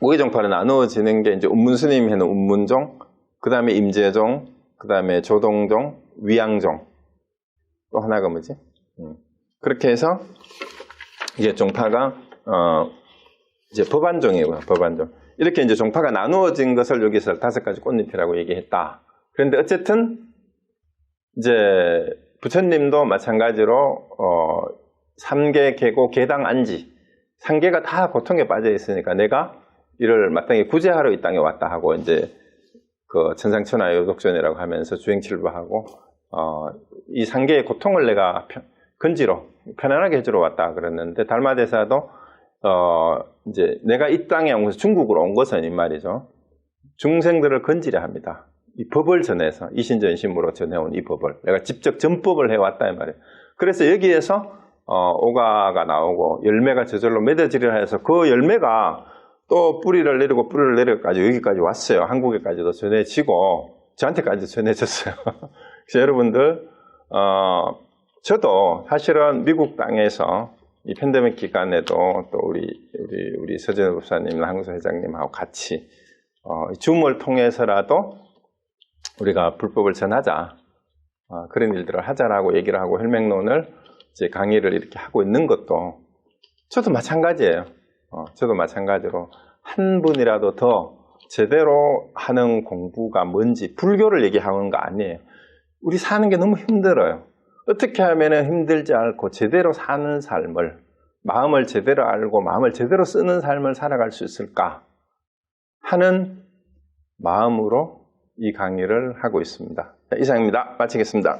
Speaker 1: 5개종파로 나누어지는 게 이제 운문스님이 하는 운문종, 그 다음에 임재종, 그 다음에 조동종, 위양종, 또 하나가 뭐지? 그렇게 해서 이제 종파가 이제 법안종이고요. 법안종. 이렇게 이제 종파가 나누어진 것을 여기서 5가지 꽃잎이라고 얘기했다. 그런데 어쨌든 이제 부처님도 마찬가지로 3개 계고 개당 안지 3개가 다 고통에 빠져 있으니까 내가 이를 마땅히 구제하러 이 땅에 왔다 하고 이제 그 천상천하 요독전이라고 하면서 주행칠부하고 이 상계의 고통을 내가 건지로 편안하게 해주러 왔다 그랬는데 달마대사도 이제 내가 이 땅에 온 것은 중국으로 온 것은 이 말이죠. 중생들을 건지려 합니다. 이 법을 전해서 이신전심으로 전해온 이 법을 내가 직접 전법을 해왔다 이 말이에요. 그래서 여기에서 오가가 나오고 열매가 저절로 맺어지려 해서 그 열매가 또 뿌리를 내리고 뿌리를 내려까지 여기까지 왔어요. 한국에까지도 전해지고 저한테까지 전해졌어요. 그래서 여러분들 저도 사실은 미국 땅에서 이 팬데믹 기간에도 또 우리 서진우 목사님, 한국사 회장님하고 같이 줌을 통해서라도 우리가 불법을 전하자, 그런 일들을 하자라고 얘기를 하고 혈맹론을 이제 강의를 이렇게 하고 있는 것도 저도 마찬가지예요. 저도 마찬가지로 한 분이라도 더 제대로 하는 공부가 뭔지 불교를 얘기하는 거 아니에요. 우리 사는 게 너무 힘들어요. 어떻게 하면 힘들지 않고 제대로 사는 삶을, 마음을 제대로 알고 마음을 제대로 쓰는 삶을 살아갈 수 있을까 하는 마음으로 이 강의를 하고 있습니다. 이상입니다. 마치겠습니다.